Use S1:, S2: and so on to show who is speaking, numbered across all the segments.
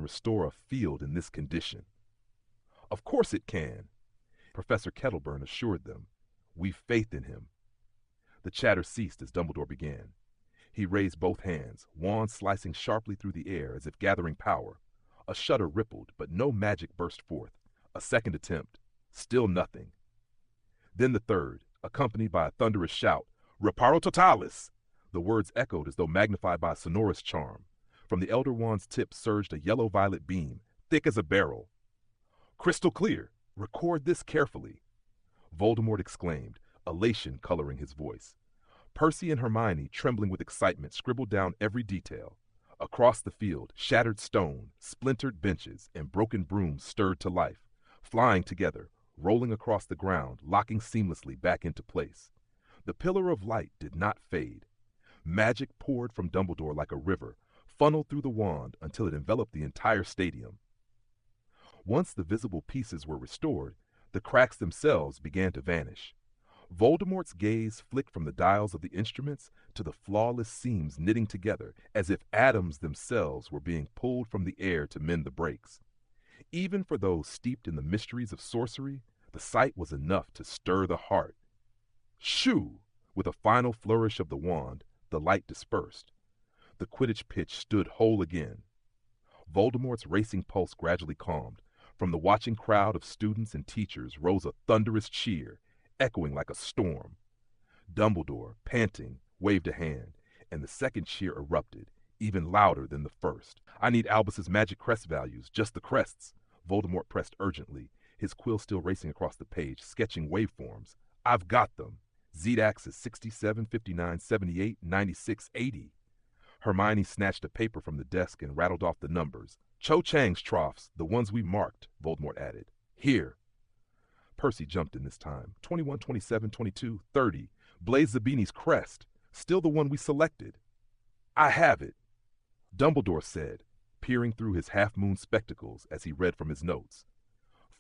S1: restore a field in this condition. Of course it can, Professor Kettleburn assured them. We've faith in him. The chatter ceased as Dumbledore began. He raised both hands, wand slicing sharply through the air as if gathering power. A shudder rippled, but no magic burst forth. A second attempt. Still nothing. Then the third, accompanied by a thunderous shout, "Reparo totalis!" The words echoed as though magnified by a sonorous charm. From the Elder Wand's tip surged a yellow-violet beam, thick as a barrel. "Crystal clear! Record this carefully!" Voldemort exclaimed, elation coloring his voice. Percy and Hermione, trembling with excitement, scribbled down every detail. Across the field, shattered stone, splintered benches, and broken brooms stirred to life, flying together, rolling across the ground, locking seamlessly back into place. The pillar of light did not fade. Magic poured from Dumbledore like a river, funneled through the wand until it enveloped the entire stadium. Once the visible pieces were restored, the cracks themselves began to vanish. Voldemort's gaze flicked from the dials of the instruments to the flawless seams knitting together as if atoms themselves were being pulled from the air to mend the breaks. Even for those steeped in the mysteries of sorcery, the sight was enough to stir the heart. Shoo! With a final flourish of the wand, the light dispersed. The Quidditch pitch stood whole again. Voldemort's racing pulse gradually calmed. From the watching crowd of students and teachers rose a thunderous cheer, echoing like a storm. Dumbledore, panting, waved a hand, and the second cheer erupted, even louder than the first. "I need Albus's magic crest values, just the crests," Voldemort pressed urgently, his quill still racing across the page, sketching waveforms. "I've got them. Z-axis 67, 59, 78, 96, 80. Hermione snatched a paper from the desk and rattled off the numbers. "Cho Chang's troughs, the ones we marked," Voldemort added. "Here." Percy jumped in this time. 21, 27, 22, 30. Blaise Zabini's crest, still the one we selected. "I have it," Dumbledore said, peering through his half-moon spectacles as he read from his notes.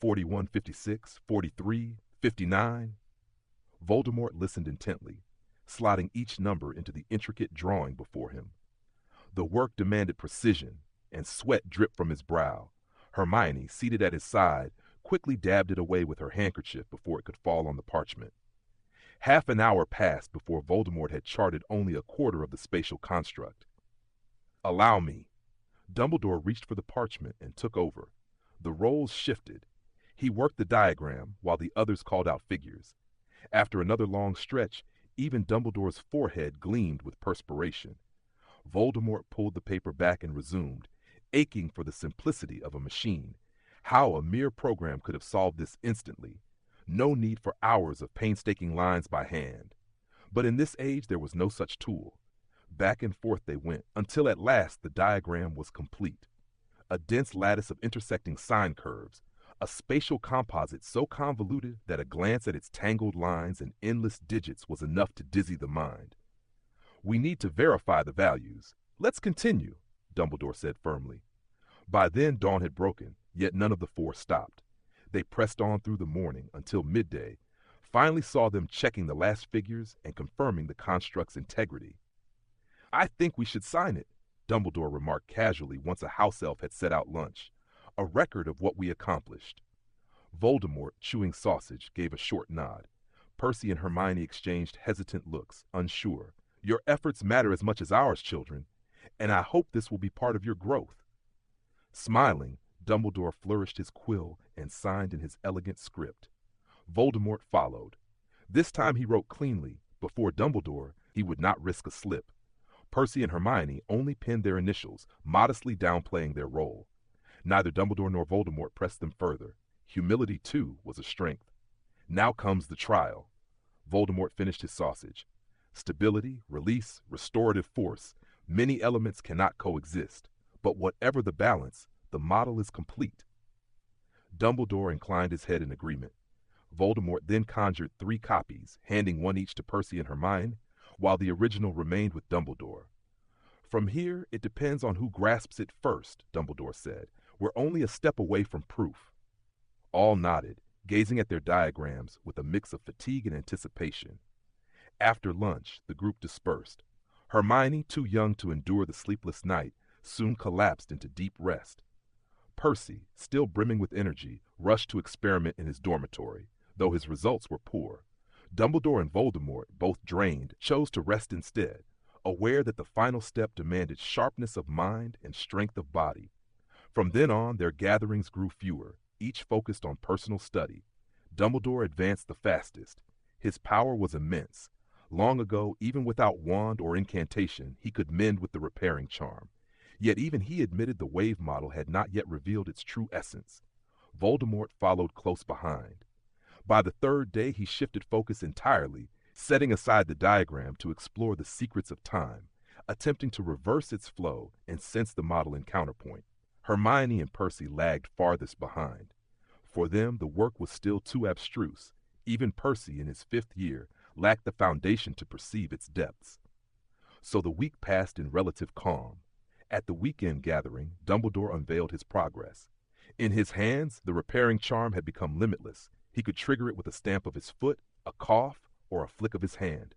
S1: 41, 56, 43, 59. Voldemort listened intently, slotting each number into the intricate drawing before him. The work demanded precision, and sweat dripped from his brow. Hermione, seated at his side, quickly dabbed it away with her handkerchief before it could fall on the parchment. Half an hour passed before Voldemort had charted only a quarter of the spatial construct. "Allow me." Dumbledore reached for the parchment and took over. The roles shifted. He worked the diagram while the others called out figures. After another long stretch, even Dumbledore's forehead gleamed with perspiration. Voldemort pulled the paper back and resumed, aching for the simplicity of a machine. How a mere program could have solved this instantly. No need for hours of painstaking lines by hand. But in this age there was no such tool. Back and forth they went, until at last the diagram was complete. A dense lattice of intersecting sine curves, a spatial composite so convoluted that a glance at its tangled lines and endless digits was enough to dizzy the mind. "We need to verify the values. Let's continue," Dumbledore said firmly. By then dawn had broken, yet none of the four stopped. They pressed on through the morning until midday, finally saw them checking the last figures and confirming the construct's integrity. "I think we should sign it," Dumbledore remarked casually once a house elf had set out lunch, "a record of what we accomplished." Voldemort, chewing sausage, gave a short nod. Percy and Hermione exchanged hesitant looks, unsure. "Your efforts matter as much as ours, children, and I hope this will be part of your growth." Smiling, Dumbledore flourished his quill and signed in his elegant script. Voldemort followed. This time he wrote cleanly. Before Dumbledore, he would not risk a slip. Percy and Hermione only penned their initials, modestly downplaying their role. Neither Dumbledore nor Voldemort pressed them further. Humility, too, was a strength. "Now comes the trial." Voldemort finished his sausage. "Stability, release, restorative force. Many elements cannot coexist. But whatever the balance, the model is complete." Dumbledore inclined his head in agreement. Voldemort then conjured 3 copies, handing one each to Percy and Hermione, while the original remained with Dumbledore. "From here, it depends on who grasps it first," Dumbledore said. "We're only a step away from proof." All nodded, gazing at their diagrams with a mix of fatigue and anticipation. After lunch, the group dispersed. Hermione, too young to endure the sleepless night, soon collapsed into deep rest. Percy, still brimming with energy, rushed to experiment in his dormitory, though his results were poor. Dumbledore and Voldemort, both drained, chose to rest instead, aware that the final step demanded sharpness of mind and strength of body. From then on, their gatherings grew fewer, each focused on personal study. Dumbledore advanced the fastest. His power was immense. Long ago, even without wand or incantation, he could mend with the repairing charm. Yet even he admitted the wave model had not yet revealed its true essence. Voldemort followed close behind. By the third day, he shifted focus entirely, setting aside the diagram to explore the secrets of time, attempting to reverse its flow and sense the model in counterpoint. Hermione and Percy lagged farthest behind. For them, the work was still too abstruse. Even Percy, in his 5th year, lacked the foundation to perceive its depths. So the week passed in relative calm. At the weekend gathering, Dumbledore unveiled his progress. In his hands, the repairing charm had become limitless. He could trigger it with a stamp of his foot, a cough, or a flick of his hand.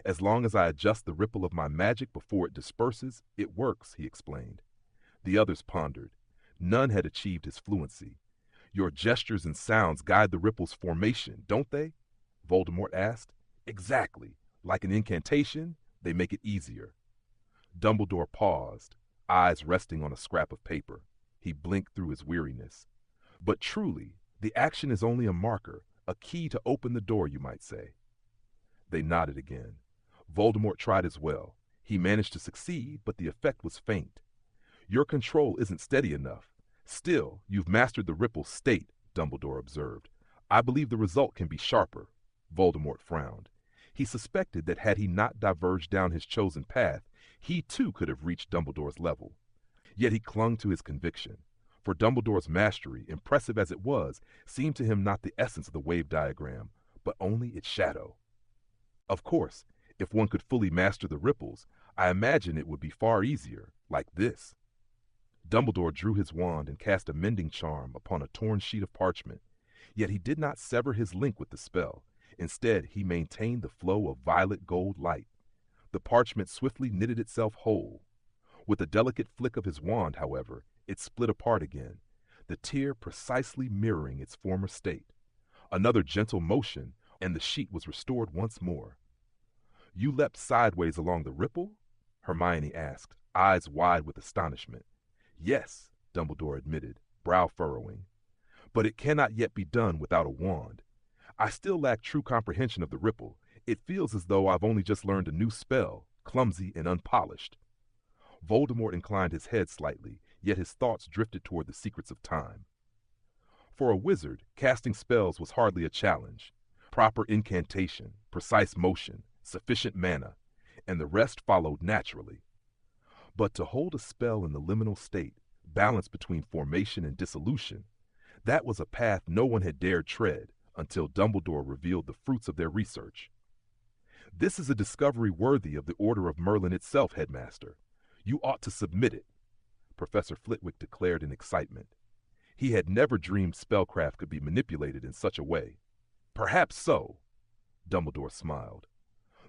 S1: As long as I adjust the ripple of my magic before it disperses, it works, he explained. The others pondered. None had achieved his fluency. Your gestures and sounds guide the ripple's formation, don't they? Voldemort asked. Exactly. Like an incantation, they make it easier. Dumbledore paused, eyes resting on a scrap of paper. He blinked through his weariness. But truly, the action is only a marker, a key to open the door, you might say. They nodded again. Voldemort tried as well. He managed to succeed, but the effect was faint. Your control isn't steady enough. Still, you've mastered the ripple's state, Dumbledore observed. I believe the result can be sharper. Voldemort frowned. He suspected that had he not diverged down his chosen path, he too could have reached Dumbledore's level. Yet he clung to his conviction. For Dumbledore's mastery, impressive as it was, seemed to him not the essence of the wave diagram, but only its shadow. Of course, if one could fully master the ripples, I imagine it would be far easier, like this. Dumbledore drew his wand and cast a mending charm upon a torn sheet of parchment. Yet he did not sever his link with the spell. Instead, he maintained the flow of violet gold light. The parchment swiftly knitted itself whole. With a delicate flick of his wand, however, it split apart again, the tear precisely mirroring its former state. Another gentle motion, and the sheet was restored once more. You leapt sideways along the ripple? Hermione asked, eyes wide with astonishment. Yes, Dumbledore admitted, brow furrowing. But it cannot yet be done without a wand. I still lack true comprehension of the ripple. It feels as though I've only just learned a new spell, clumsy and unpolished. Voldemort inclined his head slightly, yet his thoughts drifted toward the secrets of time. For a wizard, casting spells was hardly a challenge. Proper incantation, precise motion, sufficient mana, and the rest followed naturally. But to hold a spell in the liminal state, balance between formation and dissolution, that was a path no one had dared tread until Dumbledore revealed the fruits of their research. This is a discovery worthy of the Order of Merlin itself, Headmaster. You ought to submit it, Professor Flitwick declared in excitement. He had never dreamed spellcraft could be manipulated in such a way. Perhaps so, Dumbledore smiled.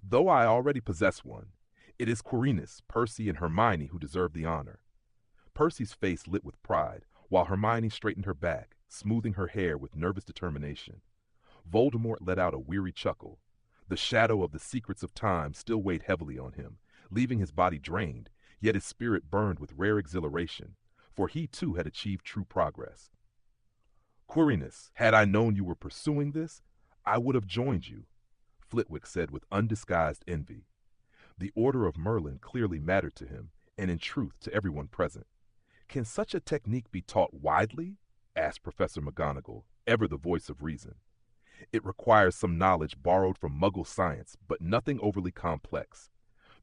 S1: Though I already possess one, it is Quirinus, Percy, and Hermione who deserve the honor. Percy's face lit with pride, while Hermione straightened her back, smoothing her hair with nervous determination. Voldemort let out a weary chuckle. The shadow of the secrets of time still weighed heavily on him, leaving his body drained, yet his spirit burned with rare exhilaration, for he too had achieved true progress. Quirinus, had I known you were pursuing this, I would have joined you, Flitwick said with undisguised envy. The Order of Merlin clearly mattered to him, and in truth to everyone present. Can such a technique be taught widely? Asked Professor McGonagall, ever the voice of reason. It requires some knowledge borrowed from Muggle science, but nothing overly complex.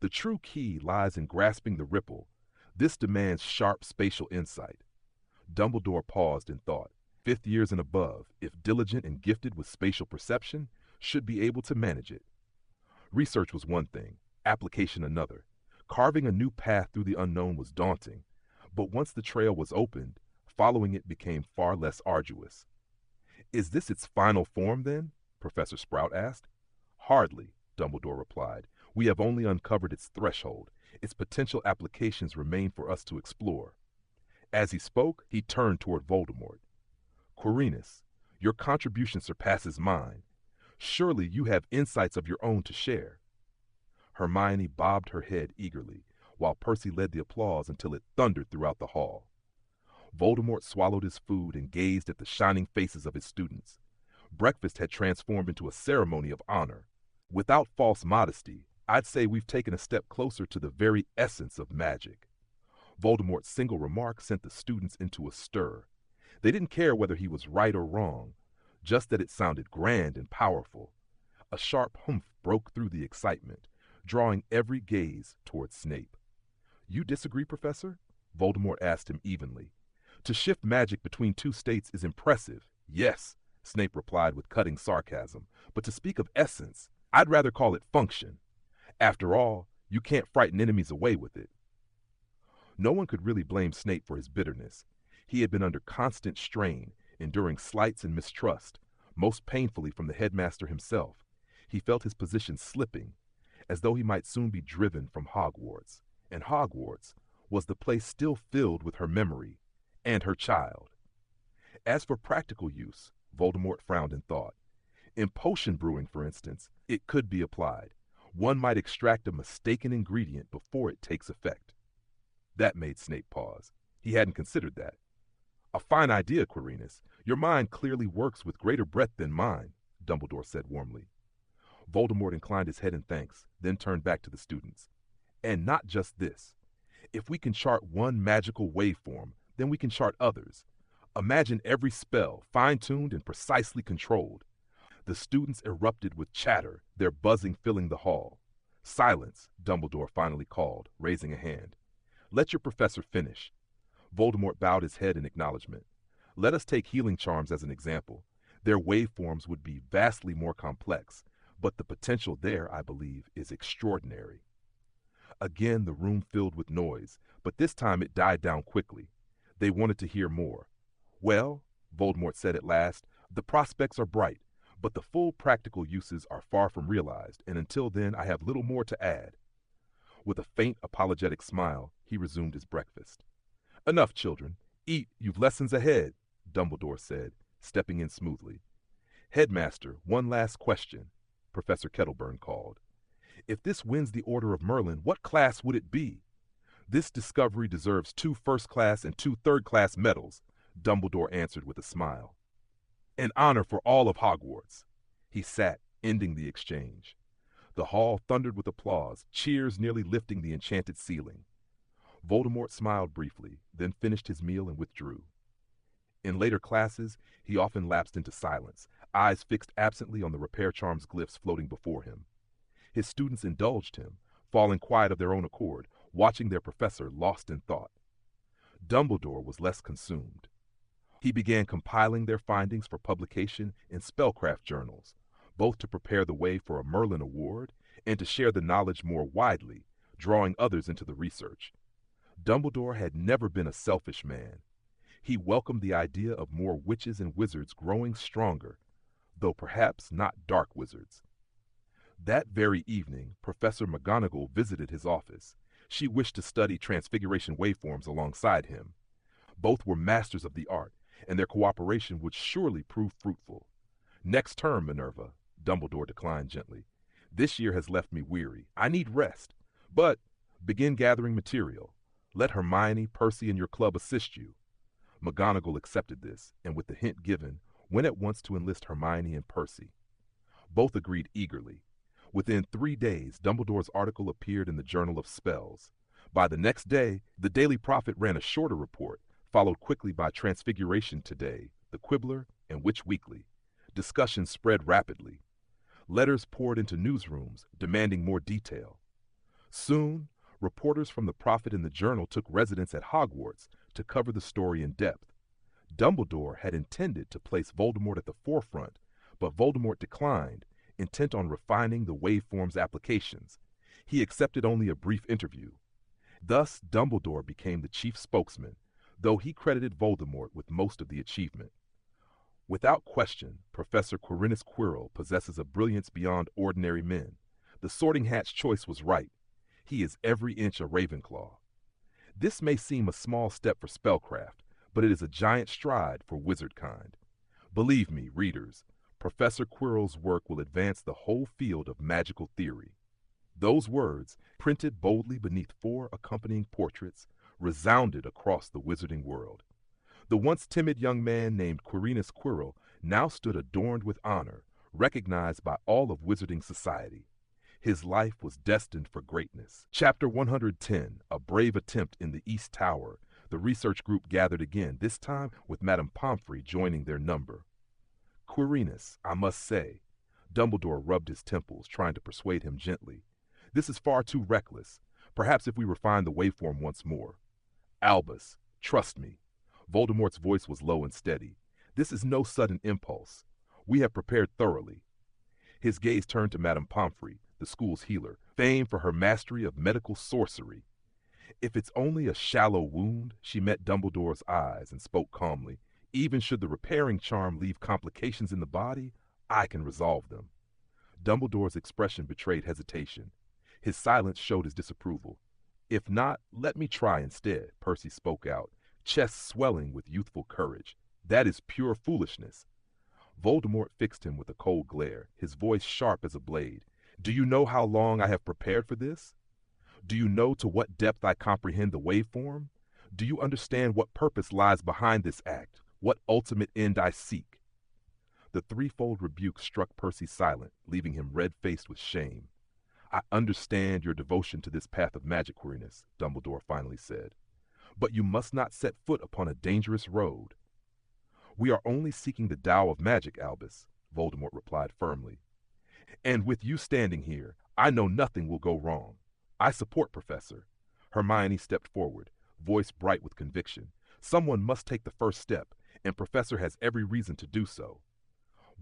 S1: The true key lies in grasping the ripple. This demands sharp spatial insight. Dumbledore paused in thought. 5th years and above, if diligent and gifted with spatial perception, should be able to manage it. Research was one thing, application another. Carving a new path through the unknown was daunting, but once the trail was opened, following it became far less arduous. Is this its final form, then? Professor Sprout asked. Hardly, Dumbledore replied. We have only uncovered its threshold. Its potential applications remain for us to explore. As he spoke, he turned toward Voldemort. Quirinus, your contribution surpasses mine. Surely you have insights of your own to share. Hermione bobbed her head eagerly, while Percy led the applause until it thundered throughout the hall. Voldemort swallowed his food and gazed at the shining faces of his students. Breakfast had transformed into a ceremony of honor. Without false modesty, I'd say we've taken a step closer to the very essence of magic. Voldemort's single remark sent the students into a stir. They didn't care whether he was right or wrong, just that it sounded grand and powerful. A sharp humph broke through the excitement, drawing every gaze toward Snape. You disagree, Professor? Voldemort asked him evenly. To shift magic between two states is impressive. Yes, Snape replied with cutting sarcasm, but to speak of essence, I'd rather call it function. After all, you can't frighten enemies away with it. No one could really blame Snape for his bitterness. He had been under constant strain, enduring slights and mistrust, most painfully from the headmaster himself. He felt his position slipping, as though he might soon be driven from Hogwarts. And Hogwarts was the place still filled with her memory and her child. As for practical use, Voldemort frowned in thought. In potion brewing, for instance, it could be applied. One might extract a mistaken ingredient before it takes effect. That made Snape pause. He hadn't considered that. A fine idea, Quirinus. Your mind clearly works with greater breadth than mine, Dumbledore said warmly. Voldemort inclined his head in thanks, then turned back to the students. And not just this. If we can chart one magical waveform, then we can chart others. Imagine every spell, fine-tuned and precisely controlled. The students erupted with chatter, their buzzing filling the hall. Silence, Dumbledore finally called, raising a hand. Let your professor finish. Voldemort bowed his head in acknowledgement. Let us take healing charms as an example. Their waveforms would be vastly more complex, but the potential there, I believe, is extraordinary. Again, the room filled with noise, but this time it died down quickly. They wanted to hear more. Well, Voldemort said at last, the prospects are bright, but the full practical uses are far from realized, and until then I have little more to add. With a faint, apologetic smile, he resumed his breakfast. Enough, children. Eat, you've lessons ahead, Dumbledore said, stepping in smoothly. Headmaster, one last question, Professor Kettleburn called. If this wins the Order of Merlin, what class would it be? This discovery deserves 2 first-class and 2 third-class medals, Dumbledore answered with a smile. An honor for all of Hogwarts. He sat, ending the exchange. The hall thundered with applause, cheers nearly lifting the enchanted ceiling. Voldemort smiled briefly, then finished his meal and withdrew. In later classes, he often lapsed into silence, eyes fixed absently on the repair charms glyphs floating before him. His students indulged him, falling quiet of their own accord, watching their professor lost in thought. Dumbledore was less consumed. He began compiling their findings for publication in spellcraft journals, both to prepare the way for a Merlin Award and to share the knowledge more widely, drawing others into the research. Dumbledore had never been a selfish man. He welcomed the idea of more witches and wizards growing stronger, though perhaps not dark wizards. That very evening, Professor McGonagall visited his office. She wished to study transfiguration waveforms alongside him. Both were masters of the art, and their cooperation would surely prove fruitful. Next term, Minerva, Dumbledore declined gently. This year has left me weary. I need rest. But begin gathering material. Let Hermione, Percy, and your club assist you. McGonagall accepted this, and with the hint given, went at once to enlist Hermione and Percy. Both agreed eagerly. Within 3 days, Dumbledore's article appeared in the Journal of Spells. By the next day, the Daily Prophet ran a shorter report, followed quickly by Transfiguration Today, The Quibbler, and Witch Weekly. Discussion spread rapidly. Letters poured into newsrooms, demanding more detail. Soon, reporters from the Prophet and the Journal took residence at Hogwarts to cover the story in depth. Dumbledore had intended to place Voldemort at the forefront, but Voldemort declined, intent on refining the waveform's applications. He accepted only a brief interview. Thus, Dumbledore became the chief spokesman, though he credited Voldemort with most of the achievement. Without question, Professor Quirinus Quirrell possesses a brilliance beyond ordinary men. The Sorting Hat's choice was right. He is every inch a Ravenclaw. This may seem a small step for spellcraft, but it is a giant stride for wizard kind. Believe me, readers, Professor Quirrell's work will advance the whole field of magical theory. Those words, printed boldly beneath 4 accompanying portraits, resounded across the wizarding world. The once timid young man named Quirinus Quirrell now stood adorned with honor, recognized by all of wizarding society. His life was destined for greatness. Chapter 110, A Brave Attempt in the East Tower. The research group gathered again, this time with Madame Pomfrey joining their number. Quirinus, I must say. Dumbledore rubbed his temples, trying to persuade him gently. This is far too reckless. Perhaps if we refine the waveform once more. Albus, trust me. Voldemort's voice was low and steady. This is no sudden impulse. We have prepared thoroughly. His gaze turned to Madame Pomfrey, the school's healer, famed for her mastery of medical sorcery. If it's only a shallow wound, she met Dumbledore's eyes and spoke calmly. Even should the repairing charm leave complications in the body, I can resolve them. Dumbledore's expression betrayed hesitation. His silence showed his disapproval. If not, let me try instead, Percy spoke out, chest swelling with youthful courage. That is pure foolishness. Voldemort fixed him with a cold glare, his voice sharp as a blade. Do you know how long I have prepared for this? Do you know to what depth I comprehend the waveform? Do you understand what purpose lies behind this act, what ultimate end I seek? The threefold rebuke struck Percy silent, leaving him red-faced with shame. I understand your devotion to this path of magic, Quirinus, Dumbledore finally said. But you must not set foot upon a dangerous road. We are only seeking the Tao of magic, Albus, Voldemort replied firmly. And with you standing here, I know nothing will go wrong. I support Professor. Hermione stepped forward, voice bright with conviction. Someone must take the first step, and Professor has every reason to do so.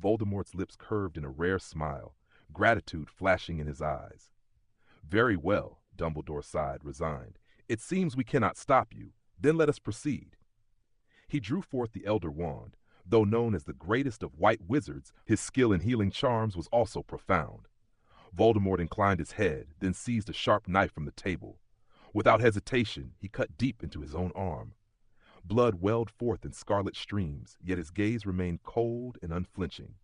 S1: Voldemort's lips curved in a rare smile, gratitude flashing in his eyes. Very well, Dumbledore sighed, resigned. It seems we cannot stop you. Then let us proceed. He drew forth the Elder Wand. Though known as the greatest of white wizards, his skill in healing charms was also profound. Voldemort inclined his head, then seized a sharp knife from the table. Without hesitation, he cut deep into his own arm. Blood welled forth in scarlet streams, yet his gaze remained cold and unflinching.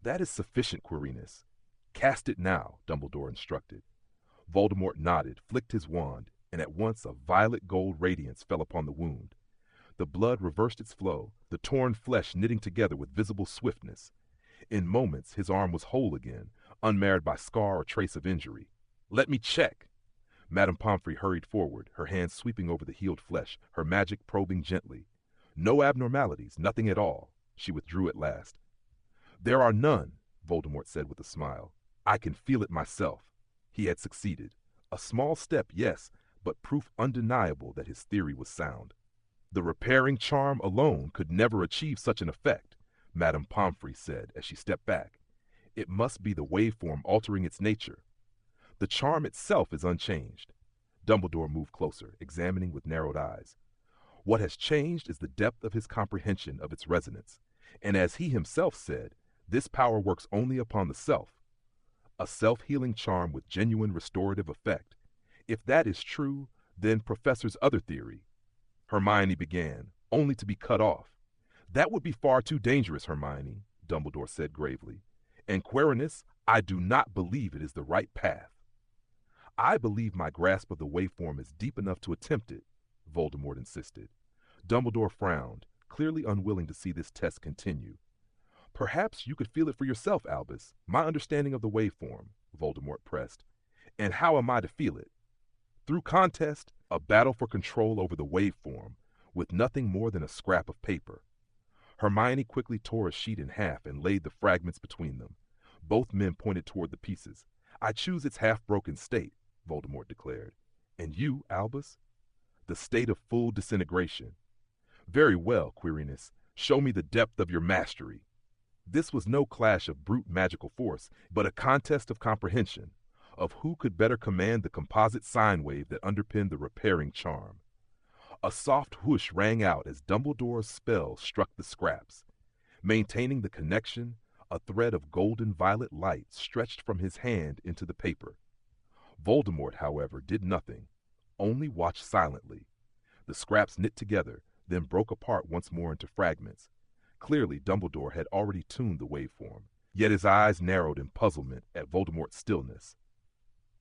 S1: That is sufficient, Quirinus. Cast it now, Dumbledore instructed. Voldemort nodded, flicked his wand, and at once a violet gold radiance fell upon the wound. The blood reversed its flow, the torn flesh knitting together with visible swiftness. In moments, his arm was whole again, unmarred by scar or trace of injury. Let me check. Madame Pomfrey hurried forward, her hands sweeping over the healed flesh, her magic probing gently. No abnormalities, nothing at all. She withdrew at last. There are none, Voldemort said with a smile. I can feel it myself. He had succeeded. A small step, yes, but proof undeniable that his theory was sound. The repairing charm alone could never achieve such an effect, Madame Pomfrey said as she stepped back. It must be the waveform altering its nature. The charm itself is unchanged. Dumbledore moved closer, examining with narrowed eyes. What has changed is the depth of his comprehension of its resonance, and as he himself said, this power works only upon the self. A self-healing charm with genuine restorative effect. If that is true, then Professor's other theory. Hermione began, only to be cut off. That would be far too dangerous, Hermione, Dumbledore said gravely. And Quirinus, I do not believe it is the right path. I believe my grasp of the waveform is deep enough to attempt it, Voldemort insisted. Dumbledore frowned, clearly unwilling to see this test continue. Perhaps you could feel it for yourself, Albus. My understanding of the waveform, Voldemort pressed. And how am I to feel it? Through contest, a battle for control over the waveform, with nothing more than a scrap of paper. Hermione quickly tore a sheet in half and laid the fragments between them. Both men pointed toward the pieces. I choose its half-broken state, Voldemort declared. And you, Albus? The state of full disintegration. Very well, Quirinus. Show me the depth of your mastery. This was no clash of brute magical force, but a contest of comprehension, of who could better command the composite sine wave that underpinned the repairing charm. A soft whoosh rang out as Dumbledore's spell struck the scraps. Maintaining the connection, a thread of golden violet light stretched from his hand into the paper. Voldemort, however, did nothing. Only watch silently. The scraps knit together, then broke apart once more into fragments. Clearly, Dumbledore had already tuned the waveform, yet his eyes narrowed in puzzlement at Voldemort's stillness.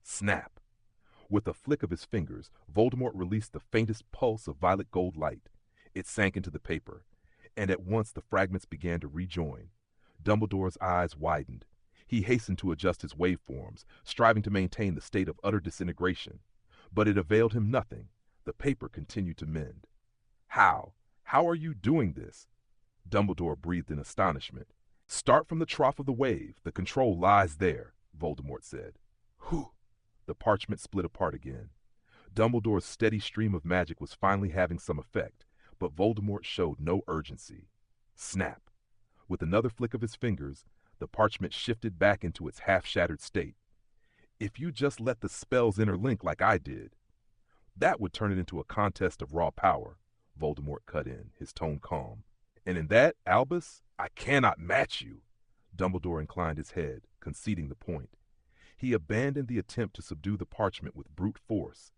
S1: Snap! With a flick of his fingers, Voldemort released the faintest pulse of violet gold light. It sank into the paper, and at once the fragments began to rejoin. Dumbledore's eyes widened. He hastened to adjust his waveforms, striving to maintain the state of utter disintegration. But it availed him nothing. The paper continued to mend. How? How are you doing this? Dumbledore breathed in astonishment. Start from the trough of the wave. The control lies there, Voldemort said. Whew! The parchment split apart again. Dumbledore's steady stream of magic was finally having some effect, but Voldemort showed no urgency. Snap! With another flick of his fingers, the parchment shifted back into its half-shattered state. If you just let the spells interlink like I did, that would turn it into a contest of raw power, Voldemort cut in, his tone calm. And in that, Albus, I cannot match you. Dumbledore inclined his head, conceding the point. He abandoned the attempt to subdue the parchment with brute force.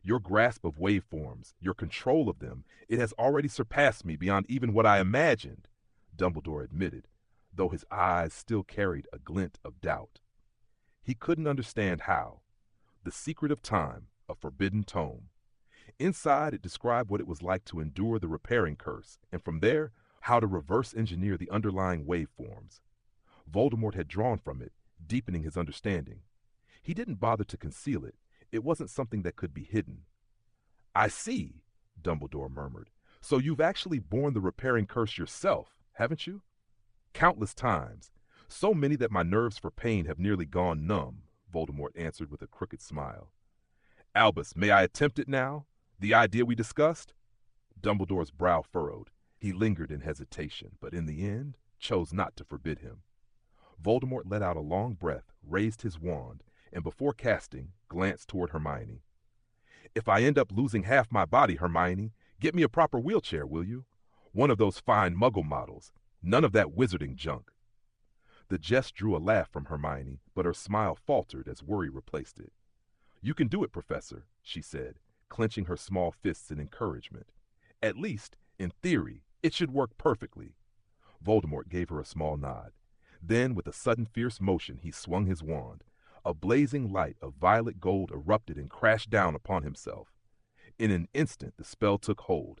S1: Your grasp of waveforms, your control of them, it has already surpassed me beyond even what I imagined, Dumbledore admitted, though his eyes still carried a glint of doubt. He couldn't understand how. The Secret of Time, a forbidden tome. Inside, it described what it was like to endure the repairing curse, and from there, how to reverse engineer the underlying waveforms. Voldemort had drawn from it, deepening his understanding. He didn't bother to conceal it. It wasn't something that could be hidden. I see, Dumbledore murmured. So you've actually borne the repairing curse yourself, haven't you? Countless times. So many that my nerves for pain have nearly gone numb, Voldemort answered with a crooked smile. Albus, may I attempt it now? The idea we discussed? Dumbledore's brow furrowed. He lingered in hesitation, but in the end, chose not to forbid him. Voldemort let out a long breath, raised his wand, and before casting, glanced toward Hermione. If I end up losing half my body, Hermione, get me a proper wheelchair, will you? One of those fine Muggle models. None of that wizarding junk. The jest drew a laugh from Hermione, but her smile faltered as worry replaced it. You can do it, Professor, she said, clenching her small fists in encouragement. At least, in theory, it should work perfectly. Voldemort gave her a small nod. Then, with a sudden fierce motion, he swung his wand. A blazing light of violet gold erupted and crashed down upon himself. In an instant, the spell took hold.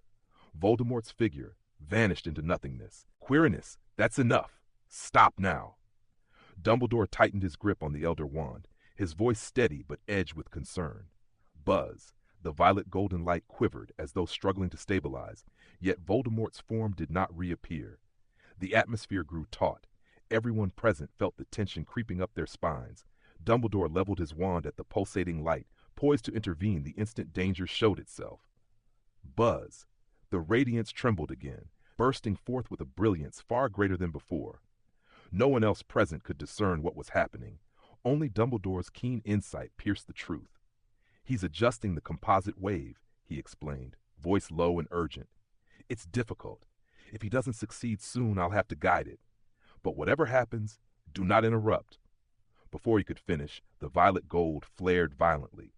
S1: Voldemort's figure vanished into nothingness. Quirinus, that's enough. Stop now. Dumbledore tightened his grip on the Elder Wand, his voice steady but edged with concern. Buzz. The violet golden light quivered as though struggling to stabilize, yet Voldemort's form did not reappear. The atmosphere grew taut. Everyone present felt the tension creeping up their spines. Dumbledore leveled his wand at the pulsating light, poised to intervene the instant danger showed itself. Buzz. The radiance trembled again, bursting forth with a brilliance far greater than before. No one else present could discern what was happening. Only Dumbledore's keen insight pierced the truth. He's adjusting the composite wave, he explained, voice low and urgent. It's difficult. If he doesn't succeed soon, I'll have to guide it. But whatever happens, do not interrupt. Before he could finish, the violet gold flared violently.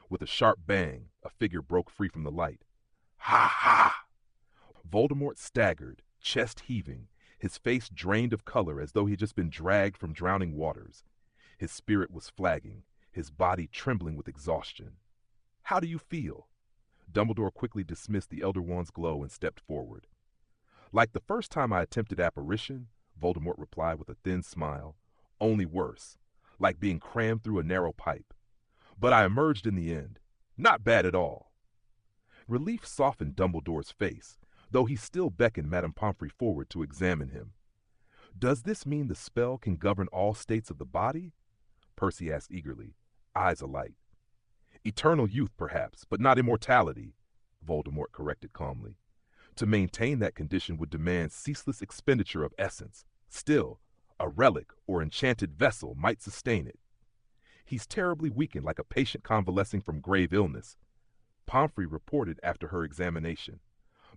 S1: With a sharp bang, a figure broke free from the light. Ha ha! Voldemort staggered, chest heaving, his face drained of color as though he had just been dragged from drowning waters. His spirit was flagging, his body trembling with exhaustion. How do you feel? Dumbledore quickly dismissed the Elder Wand's glow and stepped forward. Like the first time I attempted apparition, Voldemort replied with a thin smile, only worse, like being crammed through a narrow pipe. But I emerged in the end. Not bad at all. Relief softened Dumbledore's face, though he still beckoned Madame Pomfrey forward to examine him. Does this mean the spell can govern all states of the body? Percy asked eagerly, eyes alight. Eternal youth, perhaps, but not immortality, Voldemort corrected calmly. To maintain that condition would demand ceaseless expenditure of essence. Still, a relic or enchanted vessel might sustain it. He's terribly weakened like a patient convalescing from grave illness, Pomfrey reported after her examination.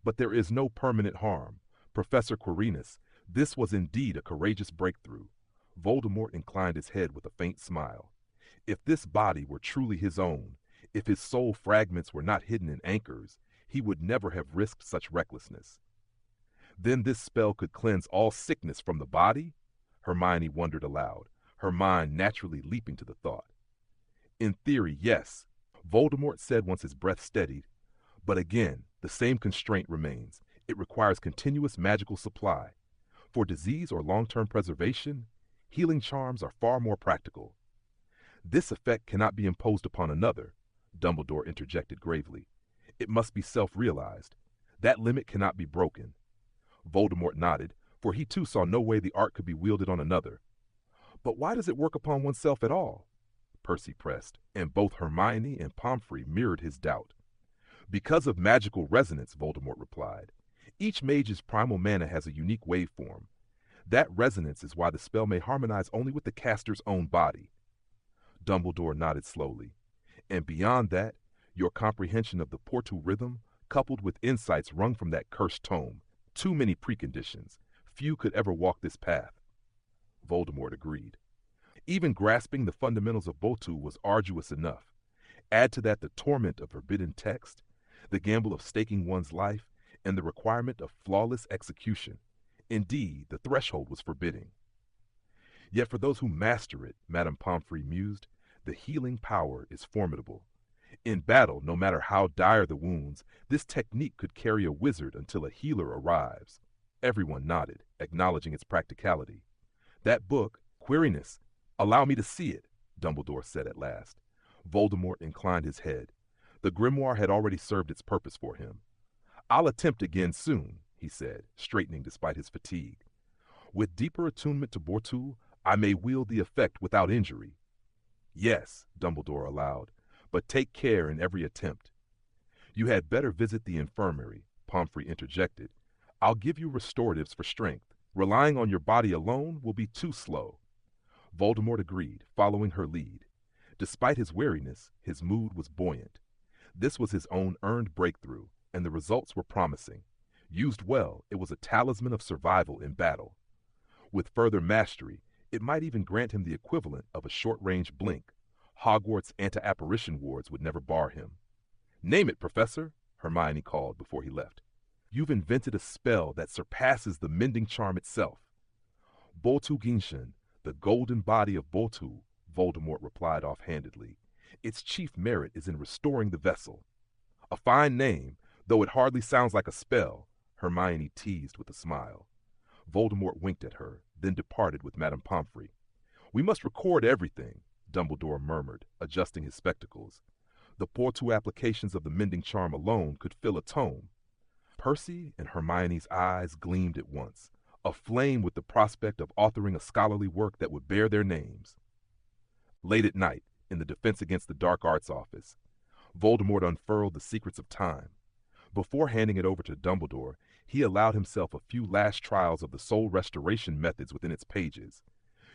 S1: But there is no permanent harm. Professor Quirinus, this was indeed a courageous breakthrough. Voldemort inclined his head with a faint smile. If this body were truly his own, If his soul fragments were not hidden in anchors, he would never have risked such recklessness. Then this spell could cleanse all sickness from the body? Hermione wondered aloud, her mind naturally leaping to the thought. In theory, yes, Voldemort said once his breath steadied, but again, the same constraint remains. It requires continuous magical supply. For disease or long-term preservation, healing charms are far more practical. This effect cannot be imposed upon another, Dumbledore interjected gravely. It must be self-realized. That limit cannot be broken. Voldemort nodded, for he too saw no way the art could be wielded on another. But why does it work upon oneself at all? Percy pressed, and both Hermione and Pomfrey mirrored his doubt. Because of magical resonance, Voldemort replied. Each mage's primal mana has a unique waveform. That resonance is why the spell may harmonize only with the caster's own body. Dumbledore nodded slowly. And beyond that, your comprehension of the Portu rhythm, coupled with insights wrung from that cursed tome. Too many preconditions. Few could ever walk this path. Voldemort agreed. Even grasping the fundamentals of Botu was arduous enough. Add to that the torment of forbidden text, the gamble of staking one's life, and the requirement of flawless execution. Indeed, the threshold was forbidding. Yet for those who master it, Madame Pomfrey mused, the healing power is formidable. In battle, no matter how dire the wounds, this technique could carry a wizard until a healer arrives. Everyone nodded, acknowledging its practicality. That book, Quirinus, allow me to see it, Dumbledore said at last. Voldemort inclined his head. The grimoire had already served its purpose for him. I'll attempt again soon, he said, straightening despite his fatigue. With deeper attunement to Bortu, I may wield the effect without injury. Yes, Dumbledore allowed, but take care in every attempt. You had better visit the infirmary, Pomfrey interjected. I'll give you restoratives for strength. Relying on your body alone will be too slow. Voldemort agreed, following her lead. Despite his weariness, his mood was buoyant. This was his own earned breakthrough, and the results were promising. Used well, it was a talisman of survival in battle. With further mastery, it might even grant him the equivalent of a short-range blink. Hogwarts' anti-apparition wards would never bar him. Name it, Professor, Hermione called before he left. You've invented a spell that surpasses the mending charm itself. Boltu Ginshin, the golden body of Boltu, Voldemort replied offhandedly. Its chief merit is in restoring the vessel. A fine name, though it hardly sounds like a spell, Hermione teased with a smile. Voldemort winked at her, then departed with Madame Pomfrey. We must record everything, Dumbledore murmured, adjusting his spectacles. The Portu applications of the mending charm alone could fill a tome. Percy and Hermione's eyes gleamed at once, aflame with the prospect of authoring a scholarly work that would bear their names. Late at night, in the Defense Against the Dark Arts office, Voldemort unfurled the secrets of time. Before handing it over to Dumbledore, he allowed himself a few last trials of the soul restoration methods within its pages.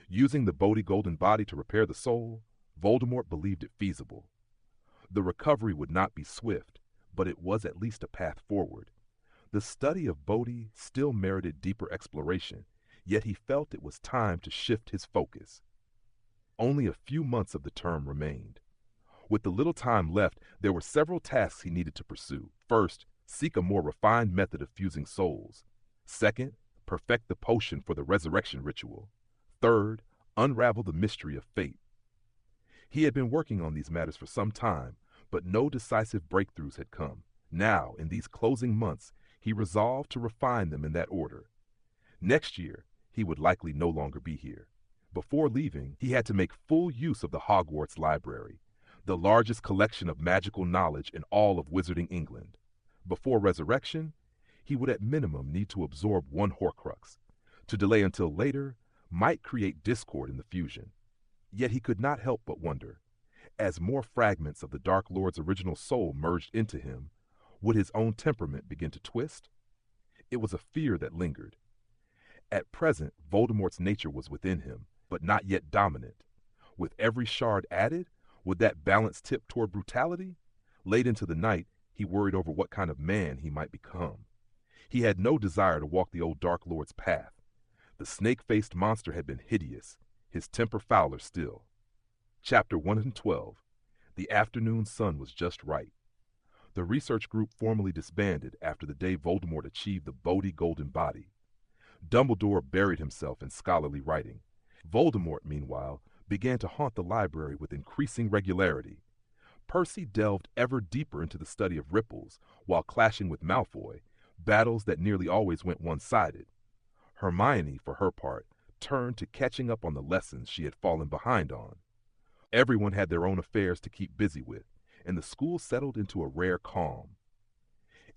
S1: Using the Bodhi golden body to repair the soul, Voldemort believed it feasible. The recovery would not be swift, but it was at least a path forward. The study of Bodhi still merited deeper exploration, yet he felt it was time to shift his focus. Only a few months of the term remained. With the little time left, there were several tasks he needed to pursue. First, seek a more refined method of fusing souls. Second, perfect the potion for the resurrection ritual. Third, unravel the mystery of fate. He had been working on these matters for some time, but no decisive breakthroughs had come. Now, in these closing months, he resolved to refine them in that order. Next year, he would likely no longer be here. Before leaving, he had to make full use of the Hogwarts library, the largest collection of magical knowledge in all of Wizarding England. Before resurrection, he would at minimum need to absorb one Horcrux. To delay until later might create discord in the fusion. Yet he could not help but wonder, as more fragments of the Dark Lord's original soul merged into him, would his own temperament begin to twist? It was a fear that lingered. At present, Voldemort's nature was within him, but not yet dominant. With every shard added, would that balance tip toward brutality? Late into the night, he worried over what kind of man he might become. He had no desire to walk the old Dark Lord's path. The snake-faced monster had been hideous, his temper fouler still. Chapter 112. The afternoon sun was just right. The research group formally disbanded after the day Voldemort achieved the Bodhi Golden Body. Dumbledore buried himself in scholarly writing. Voldemort, meanwhile, began to haunt the library with increasing regularity. Percy delved ever deeper into the study of ripples while clashing with Malfoy, battles that nearly always went one-sided. Hermione, for her part, turned to catching up on the lessons she had fallen behind on. Everyone had their own affairs to keep busy with, and the school settled into a rare calm.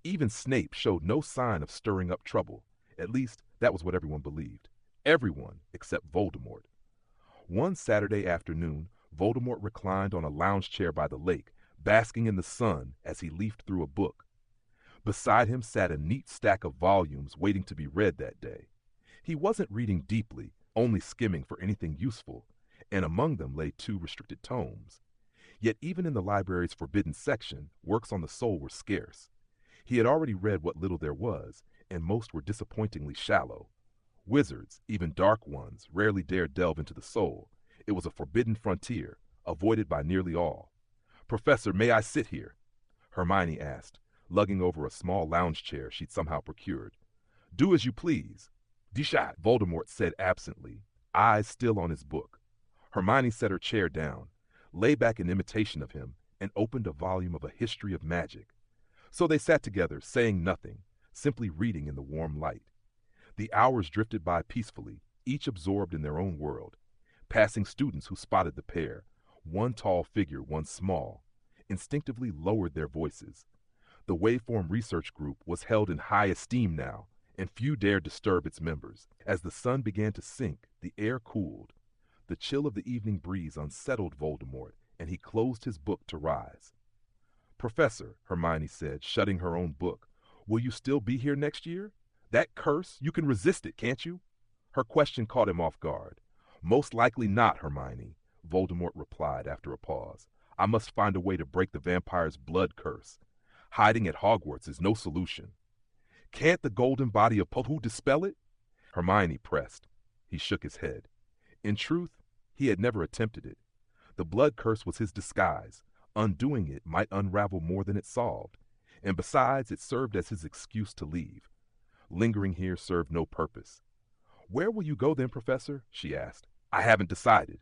S1: Even Snape showed no sign of stirring up trouble. At least, that was what everyone believed. Everyone except Voldemort. One Saturday afternoon, Voldemort reclined on a lounge chair by the lake, basking in the sun as he leafed through a book. Beside him sat a neat stack of volumes waiting to be read that day. He wasn't reading deeply, only skimming for anything useful, and among them lay 2 restricted tomes. Yet even in the library's forbidden section, works on the soul were scarce. He had already read what little there was, and most were disappointingly shallow. Wizards, even dark ones, rarely dared delve into the soul. It was a forbidden frontier, avoided by nearly all. "Professor, may I sit here?" Hermione asked, lugging over a small lounge chair she'd somehow procured. "Do as you please." "Dishat," Voldemort said absently, eyes still on his book. Hermione set her chair down, lay back in imitation of him, and opened a volume of a history of magic. So they sat together, saying nothing, simply reading in the warm light. The hours drifted by peacefully, each absorbed in their own world. Passing students who spotted the pair, one tall figure, one small, instinctively lowered their voices. The Waveform Research Group was held in high esteem now, and few dared disturb its members. As the sun began to sink, the air cooled. The chill of the evening breeze unsettled Voldemort, and he closed his book to rise. "Professor," Hermione said, shutting her own book, "will you still be here next year? That curse, you can resist it, can't you?" Her question caught him off guard. "Most likely not, Hermione," Voldemort replied after a pause. "I must find a way to break the vampire's blood curse. Hiding at Hogwarts is no solution." "Can't the golden body of Pohu dispel it?" Hermione pressed. He shook his head. In truth, he had never attempted it. The blood curse was his disguise. Undoing it might unravel more than it solved. And besides, it served as his excuse to leave. Lingering here served no purpose. "Where will you go then, Professor?" she asked. "I haven't decided."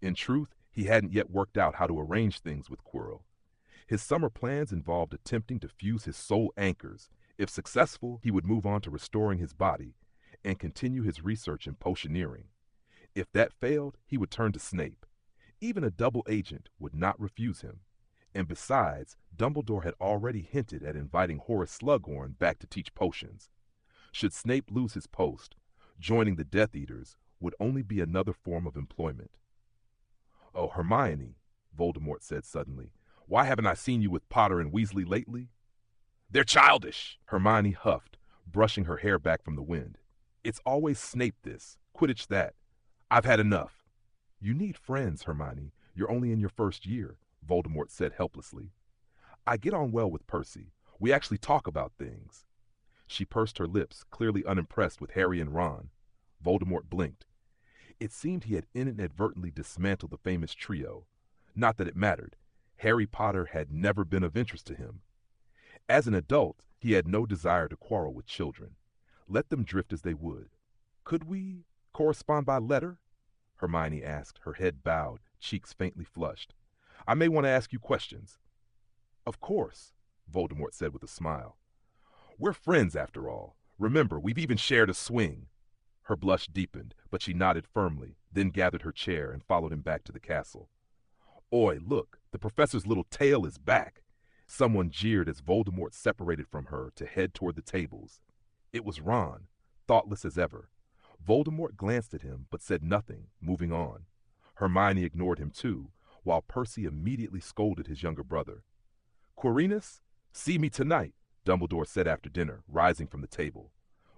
S1: In truth, he hadn't yet worked out how to arrange things with Quirrell. His summer plans involved attempting to fuse his soul anchors. If successful, he would move on to restoring his body and continue his research in potioneering. If that failed, he would turn to Snape. Even a double agent would not refuse him. And besides, Dumbledore had already hinted at inviting Horace Slughorn back to teach potions. Should Snape lose his post, joining the Death Eaters would only be another form of employment. "Oh, Hermione," Voldemort said suddenly, "why haven't I seen you with Potter and Weasley lately?" "They're childish," Hermione huffed, brushing her hair back from the wind. "It's always Snape this, Quidditch that. I've had enough." "You need friends, Hermione. You're only in your first year," Voldemort said helplessly. "I get on well with Percy. We actually talk about things." She pursed her lips, clearly unimpressed with Harry and Ron. Voldemort blinked. It seemed he had inadvertently dismantled the famous trio. Not that it mattered. Harry Potter had never been of interest to him. As an adult, he had no desire to quarrel with children. Let them drift as they would. "Could we correspond by letter?" Hermione asked, her head bowed, cheeks faintly flushed. "I may want to ask you questions." "Of course," Voldemort said with a smile. "We're friends, after all. Remember, we've even shared a swing." Her blush deepened, but she nodded firmly, then gathered her chair and followed him back to the castle. "Oi, look, the professor's little tail is back." Someone jeered as Voldemort separated from her to head toward the tables. It was Ron, thoughtless as ever. Voldemort glanced at him, but said nothing, moving on. Hermione ignored him too, while Percy immediately scolded his younger brother. "Quirinus, see me tonight," Dumbledore said after dinner, rising from the table.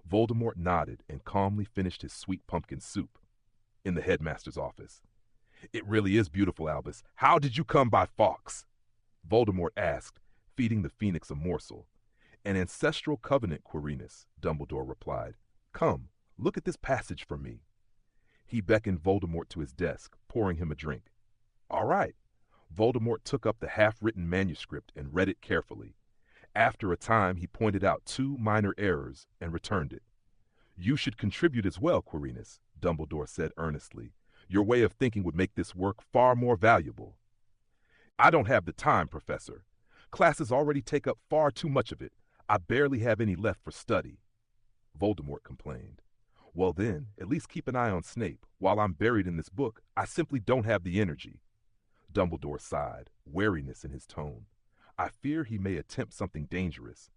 S1: Voldemort nodded and calmly finished his sweet pumpkin soup. In the headmaster's office. "It really is beautiful, Albus. How did you come by Fawkes?" Voldemort asked, feeding the phoenix a morsel. "An ancestral covenant, Quirinus," Dumbledore replied. "Come, look at this passage for me." He beckoned Voldemort to his desk, pouring him a drink. "All right." Voldemort took up the half-written manuscript and read it carefully. After a time, he pointed out 2 minor errors and returned it. "You should contribute as well, Quirinus," Dumbledore said earnestly. "Your way of thinking would make this work far more valuable." "I don't have the time, Professor. Classes already take up far too much of it. I barely have any left for study," Voldemort complained. "Well then, at least keep an eye on Snape. While I'm buried in this book, I simply don't have the energy." Dumbledore sighed, wariness in his tone. "I fear he may attempt something dangerous."